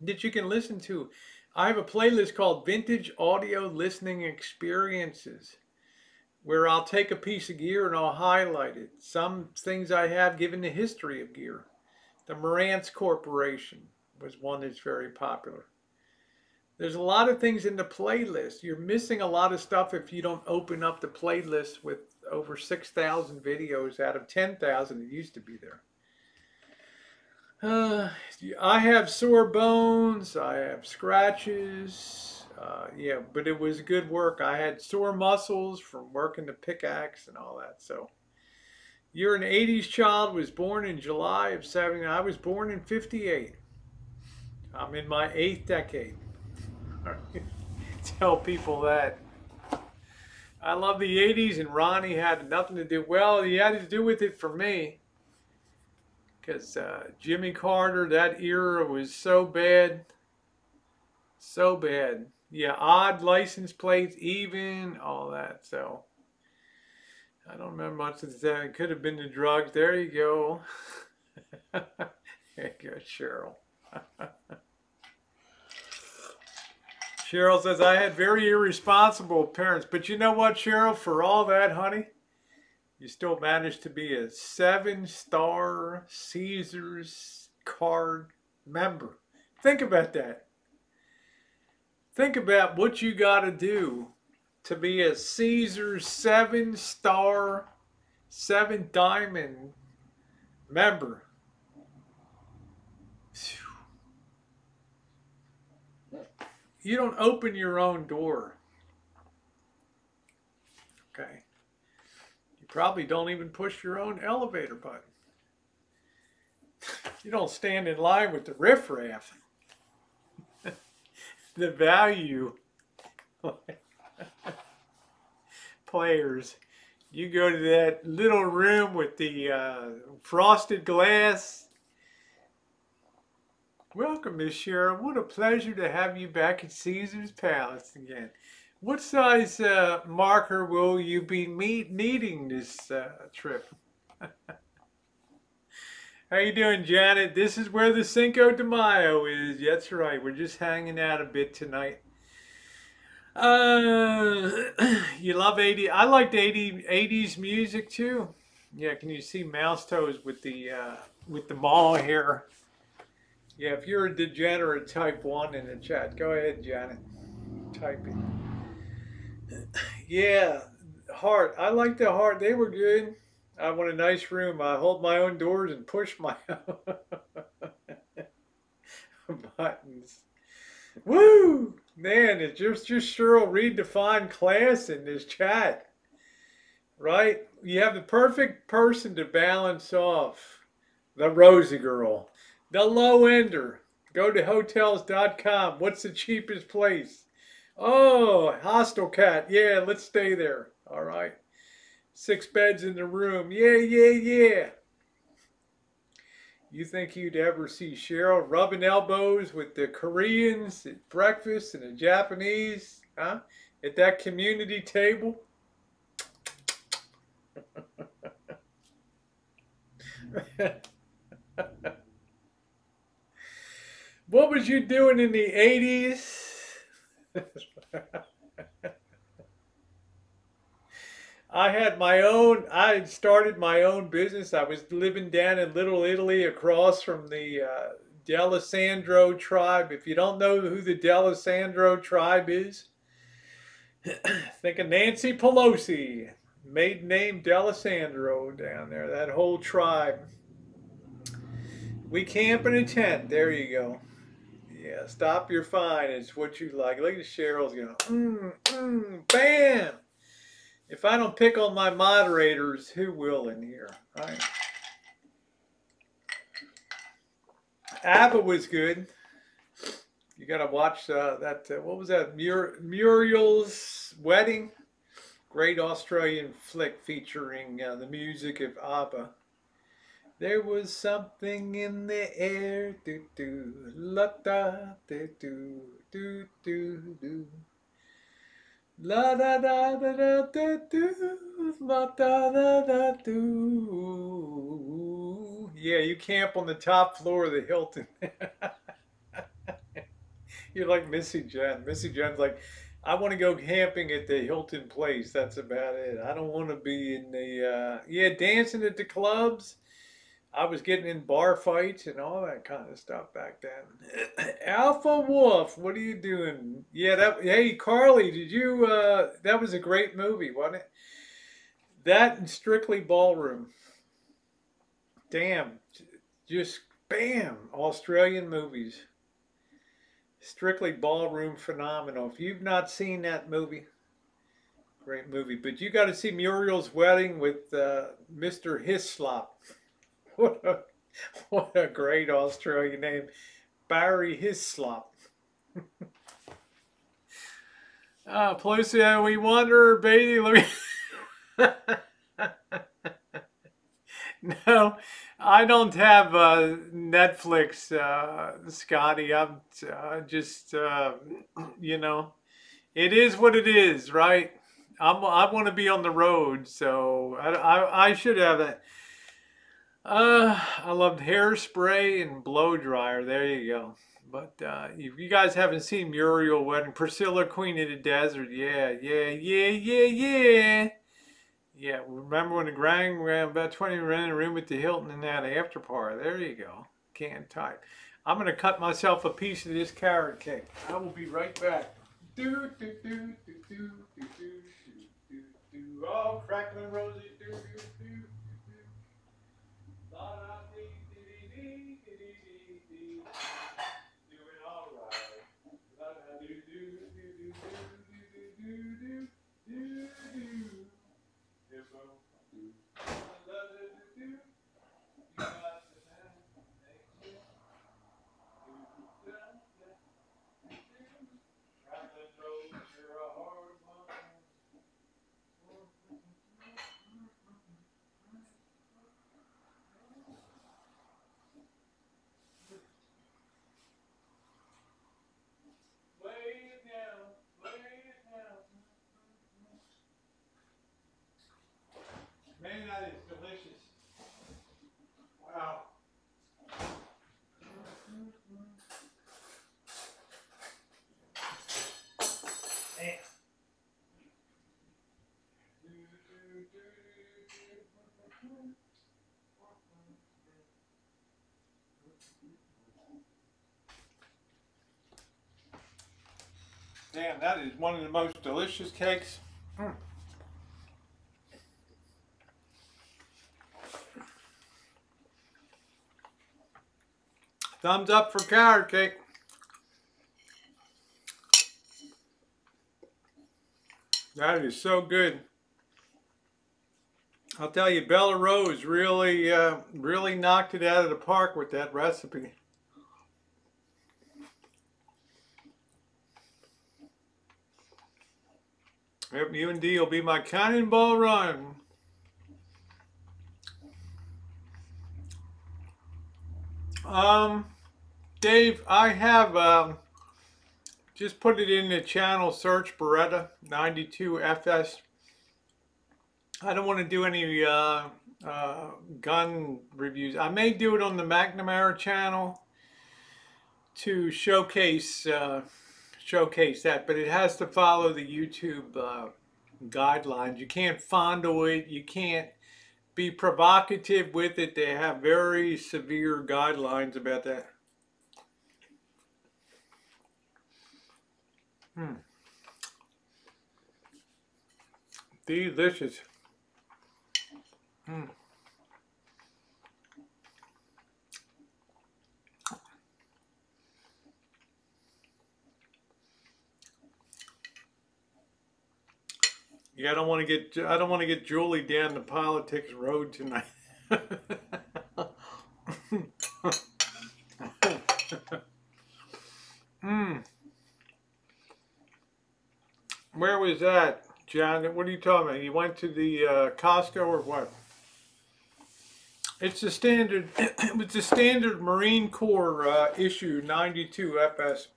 that you can listen to. I have a playlist called Vintage Audio Listening Experiences, where I'll take a piece of gear and I'll highlight it. Some things I have given the history of gear. The Marantz Corporation was one that's very popular. There's a lot of things in the playlist. You're missing a lot of stuff if you don't open up the playlist with over 6,000 videos out of 10,000 that used to be there. Uh, I have sore bones. I have scratches. Yeah, but it was good work. I had sore muscles from working the pickaxe and all that. So you're an 80s child, was born in July of 79. I was born in 58. I'm in my 8th decade. Tell people that. I love the 80s, and Ronnie had nothing to do. Well, he had to do with it for me. Because Jimmy Carter, that era was so bad. So bad. Yeah, odd license plates, even, all that. So I don't remember much of that. It could have been the drugs. There you go. There you go, Cheryl. Cheryl says, I had very irresponsible parents. But you know what, Cheryl? For all that, honey, you still managed to be a 7-star Caesars card member. Think about that. Think about what you got to do to be a Caesars 7-star, 7-diamond member. You don't open your own door. Okay. You probably don't even push your own elevator button. You don't stand in line with the riffraff. The value players. You go to that little room with the frosted glass. Welcome, Miss Cheryl. What a pleasure to have you back at Caesar's Palace again. What size marker will you be needing this trip? How you doing, Janet? This is where the Cinco de Mayo is. That's right. We're just hanging out a bit tonight. You love 80s. I liked 80s music too. Yeah, can you see Mouse Toes with the mall hair? Yeah, if you're a degenerate, type 1 in the chat. Go ahead, Janet. Type it. Yeah, Heart. I like the Heart. They were good. I want a nice room. I hold my own doors and push my own buttons. Woo! Man, it's just Cheryl redefined class in this chat. Right? You have the perfect person to balance off the Rosie girl, the low ender. Go to hotels.com. What's the cheapest place? Oh, Hostel Cat. Yeah, let's stay there. All right. 6 beds in the room. Yeah, yeah, yeah. You think you'd ever see Cheryl rubbing elbows with the Koreans at breakfast and the Japanese, huh? At that community table? What was you doing in the 80s? I had started my own business. I was living down in Little Italy across from the D'Alessandro tribe. If you don't know who the D'Alessandro tribe is, think of Nancy Pelosi, maiden name D'Alessandro down there, that whole tribe. We camp in a tent. There you go. Yeah, stop your fine. It's what you like. Look at Cheryl's going, bam. If I don't pick on my moderators, who will in here, right? ABBA was good. You got to watch that, what was that, Muriel's Wedding? Great Australian flick featuring the music of ABBA. There was something in the air, do-do, la-da, do-do, do-do-do. La da da da da da do, la da da da do. Yeah, you camp on the top floor of the Hilton. You're like Missy Jen. Missy Jen's like, I want to go camping at the Hilton Place. That's about it. I don't want to be in the dancing at the clubs. I was getting in bar fights and all that kind of stuff back then. Alpha Wolf, what are you doing? Yeah, hey, Carly, did you, that was a great movie, wasn't it? That and Strictly Ballroom. Damn, just Bam! Australian movies. Strictly Ballroom Phenomenal. If you've not seen that movie, great movie. But you got to see Muriel's Wedding with Mr. Hislop. What a, what a great Australian name. Barry Hislop. Pelosi, we wonder, baby. Let me. No, I don't have Netflix, Scotty. I'm just, you know, it is what it is, right? I want to be on the road, so I should have that. I loved Hairspray and Blow Dryer. There you go. But if you guys haven't seen Muriel Wedding, Priscilla, Queen of the Desert, yeah, yeah, yeah, yeah, yeah. Yeah, remember when the gang ran about 20 ran in a room at the Hilton and that after party? There you go. Can't type. I'm going to cut myself a piece of this carrot cake. I will be right back. Do, do, do, do, do, do, do, do, do, do. Oh, crackling rosy. Do, do, do, do, do. La, la, dee, dee, dee, dee, dee, dee, dee. Doing all right. La, la, do, do, do, do, do, do, do, do, do, do. Man, that is delicious. Wow. Man. Damn, that is one of the most delicious cakes. Mm. Thumbs up for carrot cake. That is so good. I'll tell you, Bella Rose really, really knocked it out of the park with that recipe. Yep, U&D will be my cannonball run. Dave, I have just put it in the channel search Beretta 92FS. I don't want to do any gun reviews. I may do it on the McNamara channel to showcase that, but it has to follow the YouTube guidelines. You can't fondle it. You can't be provocative with it. They have very severe guidelines about that. Delicious. Yeah, I don't want to get Julie down the politics road tonight. Where was that, John? What are you talking about? You went to the Costco or what? It's the standard. It was the standard Marine Corps issue 92 FS.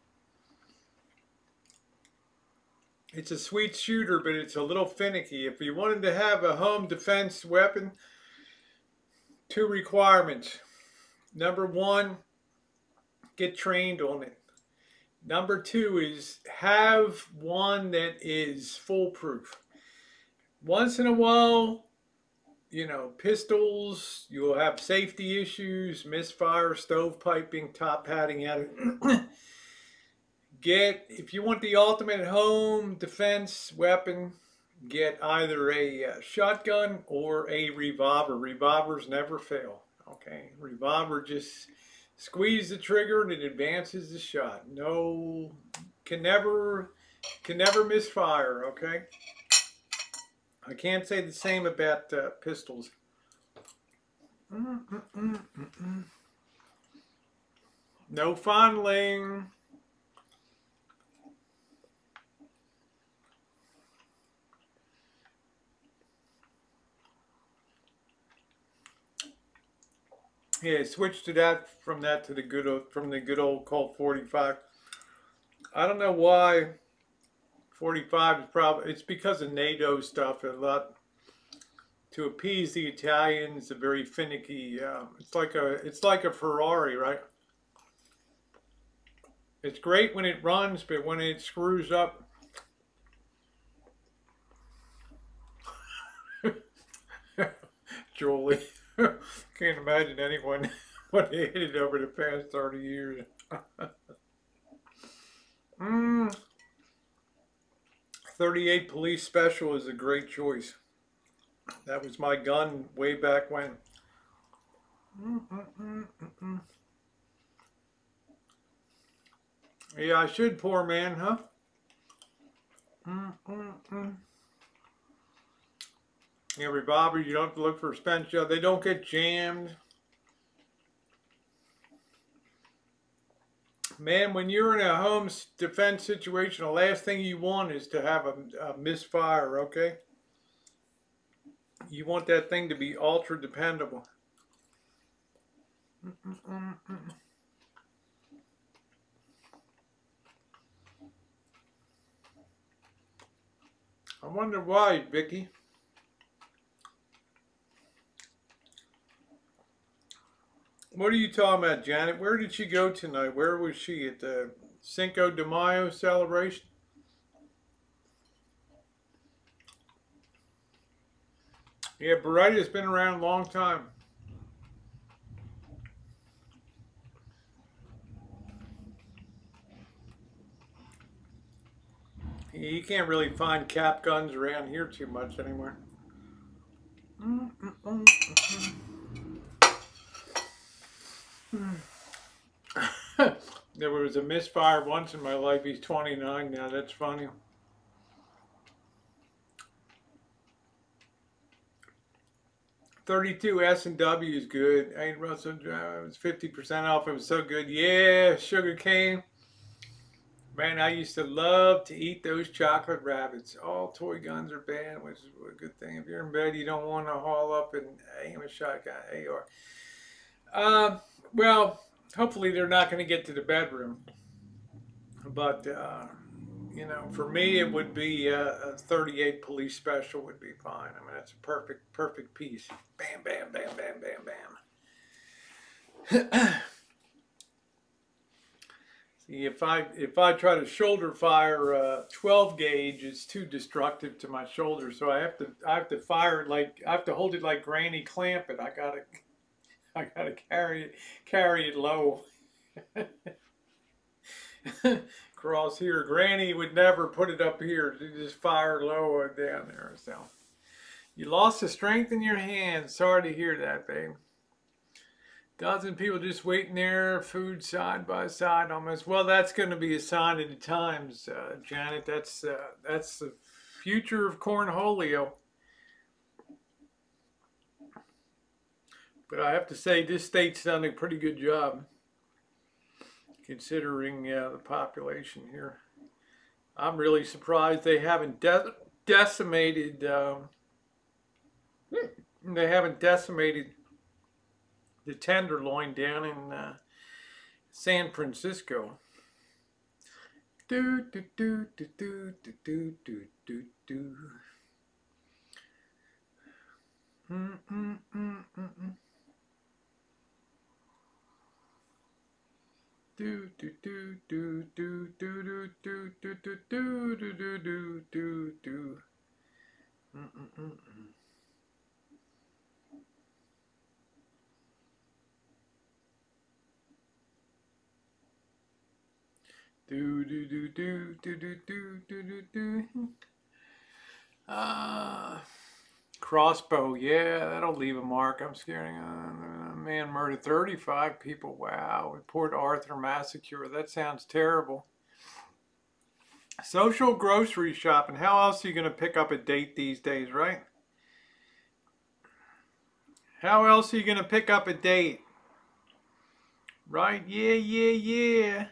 It's a sweet shooter, but it's a little finicky. If you wanted to have a home defense weapon, 2 requirements. Number 1, get trained on it. Number 2 is have one that is foolproof. Once in a while, you know, pistols, you'll have safety issues, misfire, stovepiping, top hatting at it. If you want the ultimate home defense weapon, get either a shotgun or a revolver. Revolvers never fail. Okay, revolver just Squeeze the trigger and it advances the shot. No, can never misfire. Okay, I can't say the same about pistols. No fondling. Yeah, switch to that from the good old Colt 45. I don't know why 45 is probably, it's because of NATO stuff. A lot to appease the Italians. A very finicky. It's like a Ferrari, right? It's great when it runs, but when it screws up, Julie, can't imagine anyone what they hit it over the past 30 years. 38 Police Special is a great choice. That was my gun way back when. Yeah, I should, poor man, huh? Yeah, revolver, you don't have to look for a spent shell. They don't get jammed. Man, when you're in a home defense situation, the last thing you want is to have a misfire, okay? You want that thing to be ultra dependable. I wonder why, Vicky. What are you talking about, Janet? Where did she go tonight? Where was she? At the Cinco de Mayo celebration? Yeah, Beretta's been around a long time. You can't really find cap guns around here too much anymore. There was a misfire once in my life. He's 29 now. That's funny. $32 S&W is good. Ain't Russell Drive. It was 50% off. It was so good. Yeah, sugar cane. Man, I used to love to eat those chocolate rabbits. All toy guns are banned, which is a good thing. If you're in bed, you don't want to haul up and aim a shotgun. AR. Well, hopefully they're not going to get to the bedroom. But, you know, for me, it would be a 38 Police Special would be fine. I mean, that's a perfect piece. Bam, bam, bam, bam, bam, bam. See, if I try to shoulder fire 12 gauge, it's too destructive to my shoulder. So I have to fire it like I have to hold it like Granny Clamp it. I gotta carry it low. Cross here, Granny would never put it up here. She just fire low or down there. So you lost the strength in your hands. Sorry to hear that, babe. Dozen people just waiting there, food side by side almost. Well, that's going to be a sign of the times, Janet. That's the future of Cornholio. But I have to say, this state's done a pretty good job, considering the population here. I'm really surprised they haven't decimated. They haven't decimated the Tenderloin down in San Francisco. Do do do do do do do do do do. Do do do do do do do do do do do do do do do. Do do do do do do do do do do. Crossbow, yeah, that'll leave a mark. I'm scared. man murdered 35 people. Wow. Port Arthur massacre. That sounds terrible. Social grocery shopping. How else are you going to pick up a date these days, right? How else are you going to pick up a date? Right? Yeah, yeah, yeah.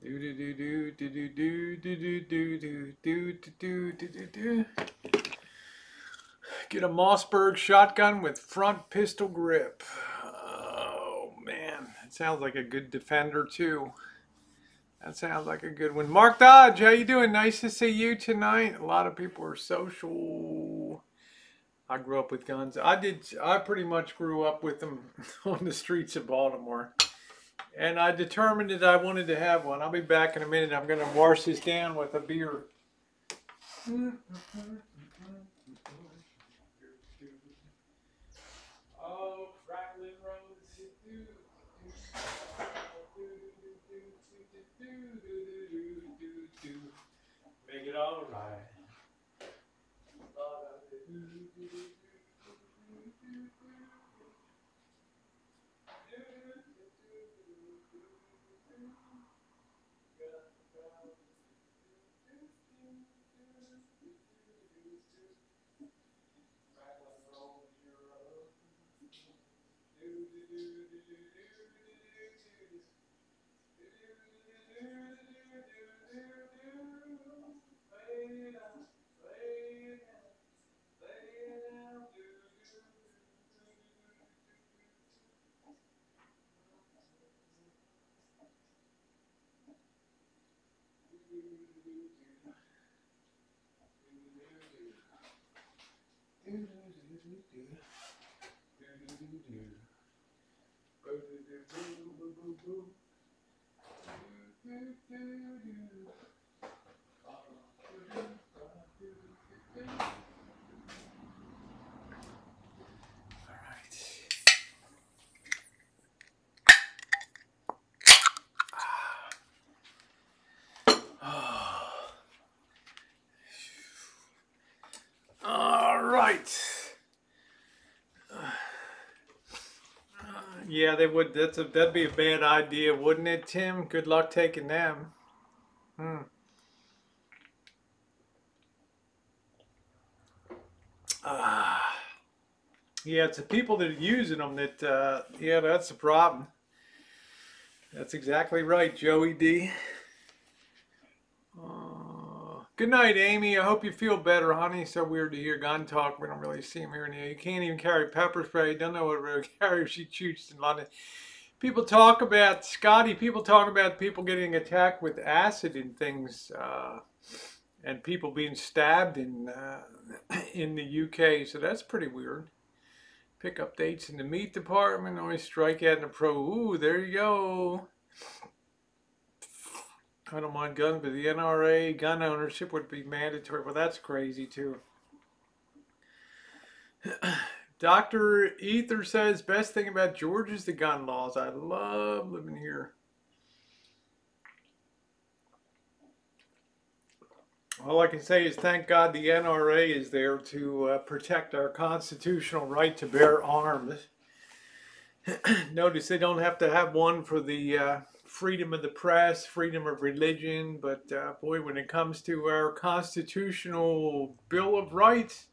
Do do do do do do do do do do do do do do do. Get a Mossberg shotgun with front pistol grip. Oh man, that sounds like a good defender too. That sounds like a good one. Mark Dodge, how you doing? Nice to see you tonight. A lot of people are social. I grew up with guns. I pretty much grew up with them on the streets of Baltimore. And I determined that I wanted to have one. I'll be back in a minute. I'm going to wash this down with a beer. Oh, crackling roads. Make it all right. All right. Yeah, they would. That'd be a bad idea, wouldn't it, Tim? Good luck taking them. Yeah, it's the people that are using them that. Yeah, that's the problem. That's exactly right, Joey D. Good night, Amy. I hope you feel better, honey. So weird to hear gun talk. We don't really see him here now. You can't even carry pepper spray. You don't know what to carry. She shoots in London. People talk about, Scotty, people talk about people getting attacked with acid and things, and people being stabbed in the UK. So that's pretty weird. Pick up dates in the meat department. Always strike out in the pro. Ooh, there you go. I don't mind guns, but the NRA gun ownership would be mandatory. Well, that's crazy too. Dr. Ether says, best thing about Georgia is the gun laws. I love living here. All I can say is thank God the NRA is there to protect our constitutional right to bear arms. Notice they don't have to have one for the freedom of the press, freedom of religion, but boy, when it comes to our constitutional Bill of Rights,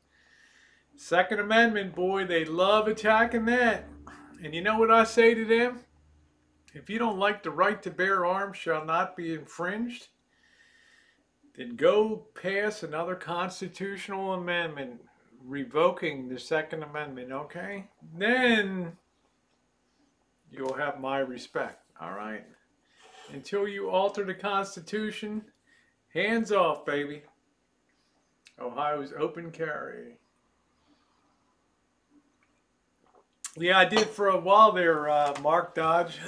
Second Amendment, boy, they love attacking that. And you know what I say to them? If you don't like the right to bear arms shall not be infringed, then go pass another constitutional amendment revoking the Second Amendment, okay? Then you'll have my respect, all right? Until you alter the Constitution, hands off, baby. Ohio's open carry. Yeah, I did for a while there, Mark Dodge.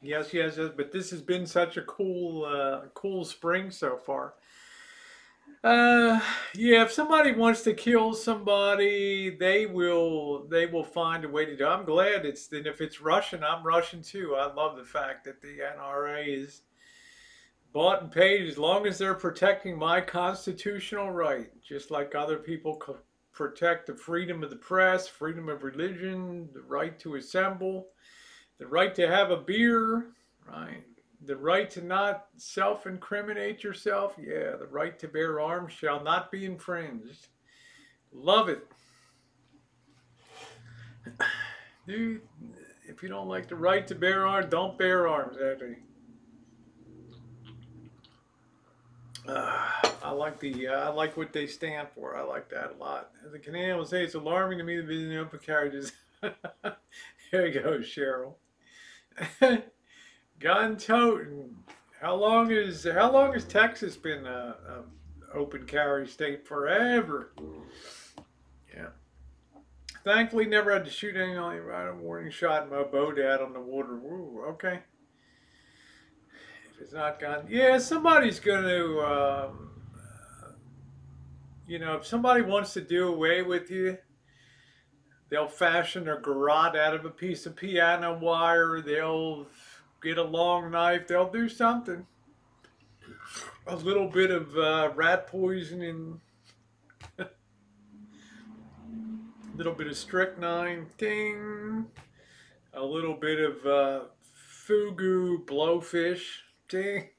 Yes, but this has been such a cool spring so far. Yeah, if somebody wants to kill somebody, they will find a way to do it. I'm glad and if it's Russian, I'm Russian too. I love the fact that the NRA is bought and paid as long as they're protecting my constitutional right, just like other people protect the freedom of the press, freedom of religion, the right to assemble, the right to have a beer, right? The right to not self-incriminate yourself. Yeah, the right to bear arms shall not be infringed. Love it. Dude, if you don't like the right to bear arms, don't bear arms, Anthony. I like what they stand for. I like that a lot. As a Canadian will say, it's alarming to me that the open carriages. There you go, Cheryl. Gun toting. How long has Texas been a open carry state? Forever. Yeah. Thankfully, never had to shoot any warning shot in my boat out on the water. Ooh, okay. If it's not gun, yeah, somebody's going to. If somebody wants to do away with you, they'll fashion a garrote out of a piece of piano wire. They'll get a long knife. They'll do something. A little bit of rat poisoning, a little bit of strychnine, ding. A little bit of fugu blowfish, ding.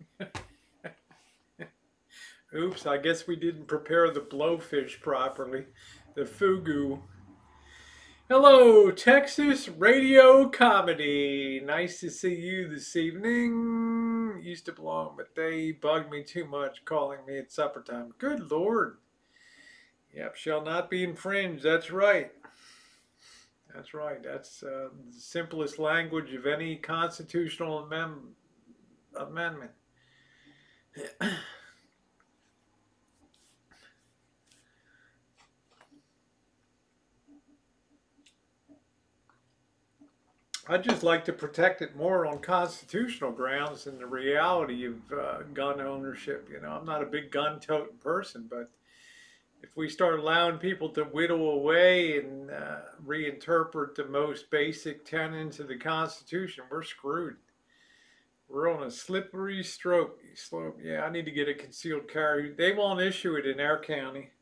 Oops, I guess we didn't prepare the blowfish properly. The fugu. Hello, Texas Radio Comedy. Nice to see you this evening. Used to belong, but they bugged me too much calling me at supper time. Good Lord. Yep, shall not be infringed. That's right. That's right. That's the simplest language of any constitutional amendment. I'd just like to protect it more on constitutional grounds than the reality of gun ownership. I'm not a big gun-toting person, but if we start allowing people to whittle away and reinterpret the most basic tenets of the Constitution, we're screwed. We're on a slippery slope. Yeah, I need to get a concealed carry. They won't issue it in our county.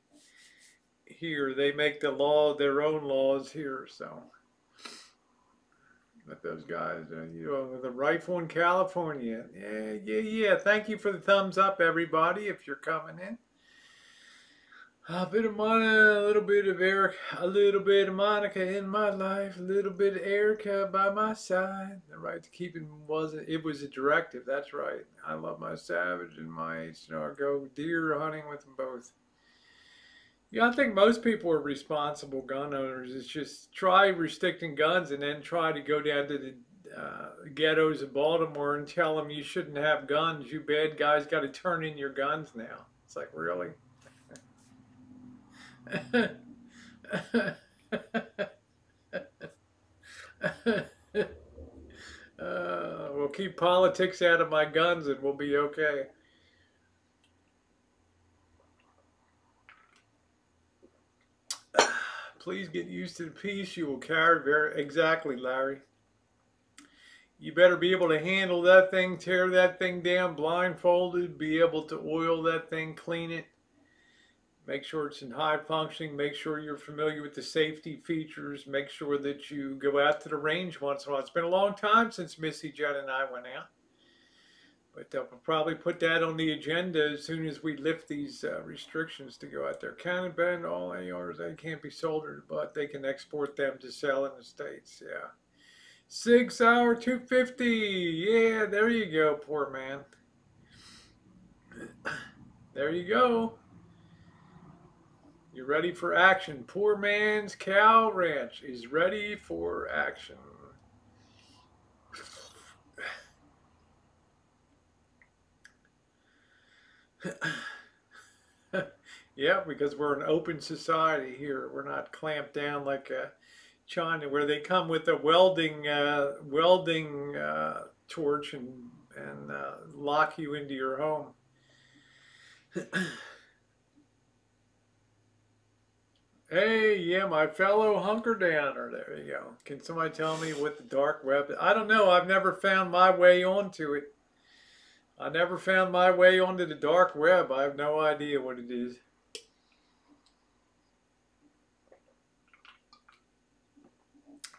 Here, they make their own laws here, so. Let those guys, with a rifle in California. Yeah. Thank you for the thumbs up, everybody, if you're coming in. A bit of Monica, a little bit of Eric, a little bit of Monica in my life, a little bit of Erica by my side. The right to keep it was a directive. That's right. I love my Savage and my H&R. Go deer hunting with them both. Yeah, I think most people are responsible gun owners. It's just try restricting guns and then try to go down to the ghettos of Baltimore and tell them you shouldn't have guns. You bad guys got to turn in your guns now. It's like, really? We'll keep politics out of my guns and we'll be okay. Please get used to the peace you will carry. Exactly, Larry. You better be able to handle that thing, tear that thing down blindfolded, be able to oil that thing, clean it, make sure it's in high functioning, make sure you're familiar with the safety features, make sure that you go out to the range once in a while. It's been a long time since Missy, Jen, and I went out. But they'll probably put that on the agenda as soon as we lift these restrictions to go out there. Cannon ban all ARs, they can't be sold, but they can export them to sell in the States. Yeah. 6 hour 250. Yeah, there you go, poor man. There you go. You're ready for action. Poor man's cow ranch is ready for action. Yeah, because we're an open society here. We're not clamped down like China, where they come with a welding torch and lock you into your home. Hey, yeah, my fellow hunker downer. There you go. Can somebody tell me what the dark web is? I don't know. I've never found my way onto it. I never found my way onto the dark web. I have no idea what it is.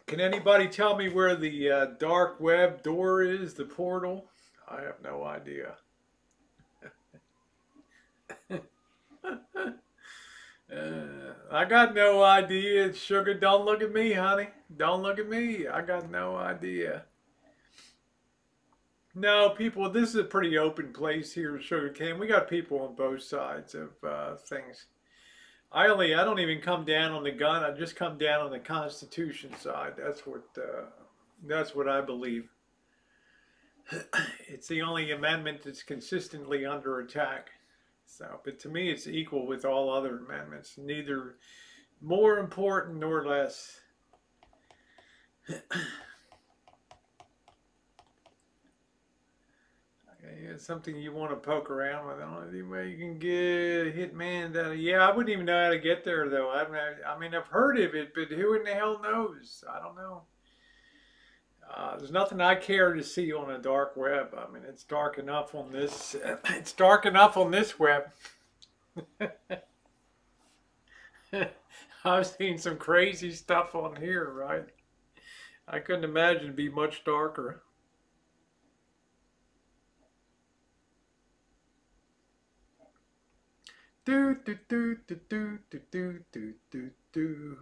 Can anybody tell me where the dark web door is, the portal? I have no idea. I got no idea. Sugar, don't look at me, honey. Don't look at me. I got no idea. No, people, this is a pretty open place here in Sugarcane. We got people on both sides of things. I don't even come down on the gun. I just come down on the Constitution side. That's what I believe. It's the only amendment that's consistently under attack. So, but to me, it's equal with all other amendments. Neither more important nor less. It's something you want to poke around with. I don't know any way you can get a hitman down. Yeah, I wouldn't even know how to get there though. I mean, I've heard of it, but who in the hell knows? I don't know. There's nothing I care to see on a dark web. I mean, it's dark enough on this. It's dark enough on this web. I've seen some crazy stuff on here, right? I couldn't imagine it'd be much darker. Do do do do do do do do do do.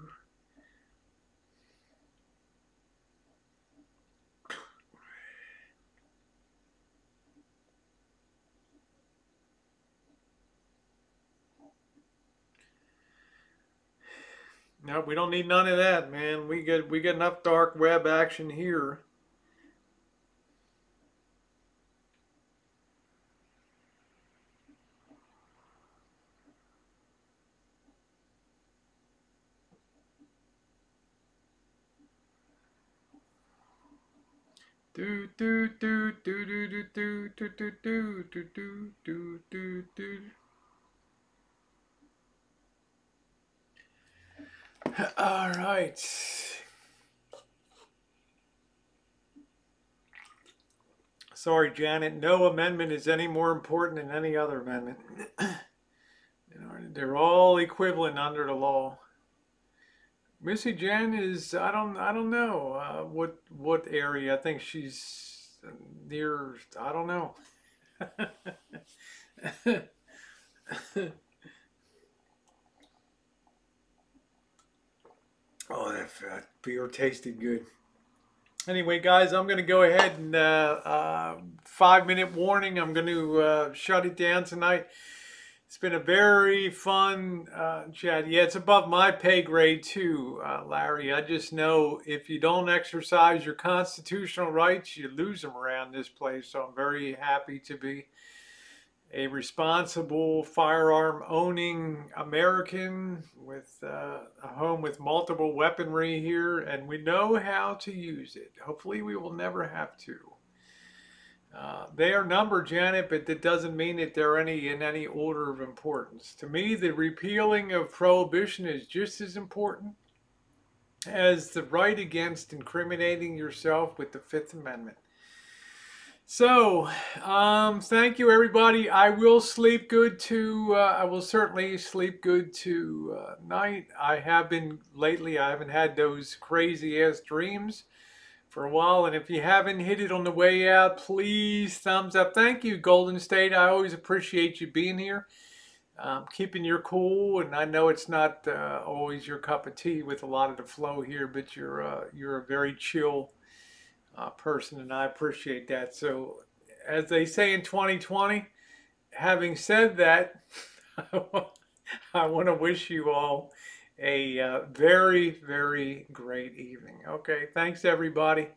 No, we don't need none of that, man. We get enough dark web action here. Do do do do do do do do do do do do do do do. All right. Sorry, Janet. No amendment is any more important than any other amendment. They're all equivalent under the law. Missy Jen is I don't know what area. I think she's near. I don't know. Oh, that beer tasted good. Anyway, guys, I'm going to go ahead and 5-minute warning. I'm going to shut it down tonight. It's been a very fun chat. Yeah, it's above my pay grade too, Larry. I just know if you don't exercise your constitutional rights, you lose them around this place. So I'm very happy to be a responsible firearm owning American with a home with multiple weaponry here, and we know how to use it. Hopefully we will never have to. They are numbered, Janet, but that doesn't mean that they're in any order of importance. To me, the repealing of prohibition is just as important as the right against incriminating yourself with the Fifth Amendment. So, thank you, everybody. I will sleep good too. I will certainly sleep good tonight. I haven't had those crazy ass dreams for a while. And if you haven't hit it on the way out, please thumbs up. Thank you, Golden State. I always appreciate you being here, keeping your cool. And I know it's not always your cup of tea with a lot of the flow here, but you're a very chill person, and I appreciate that. So, as they say in 2020, having said that, I want to wish you all a very, very great evening. Okay, thanks everybody.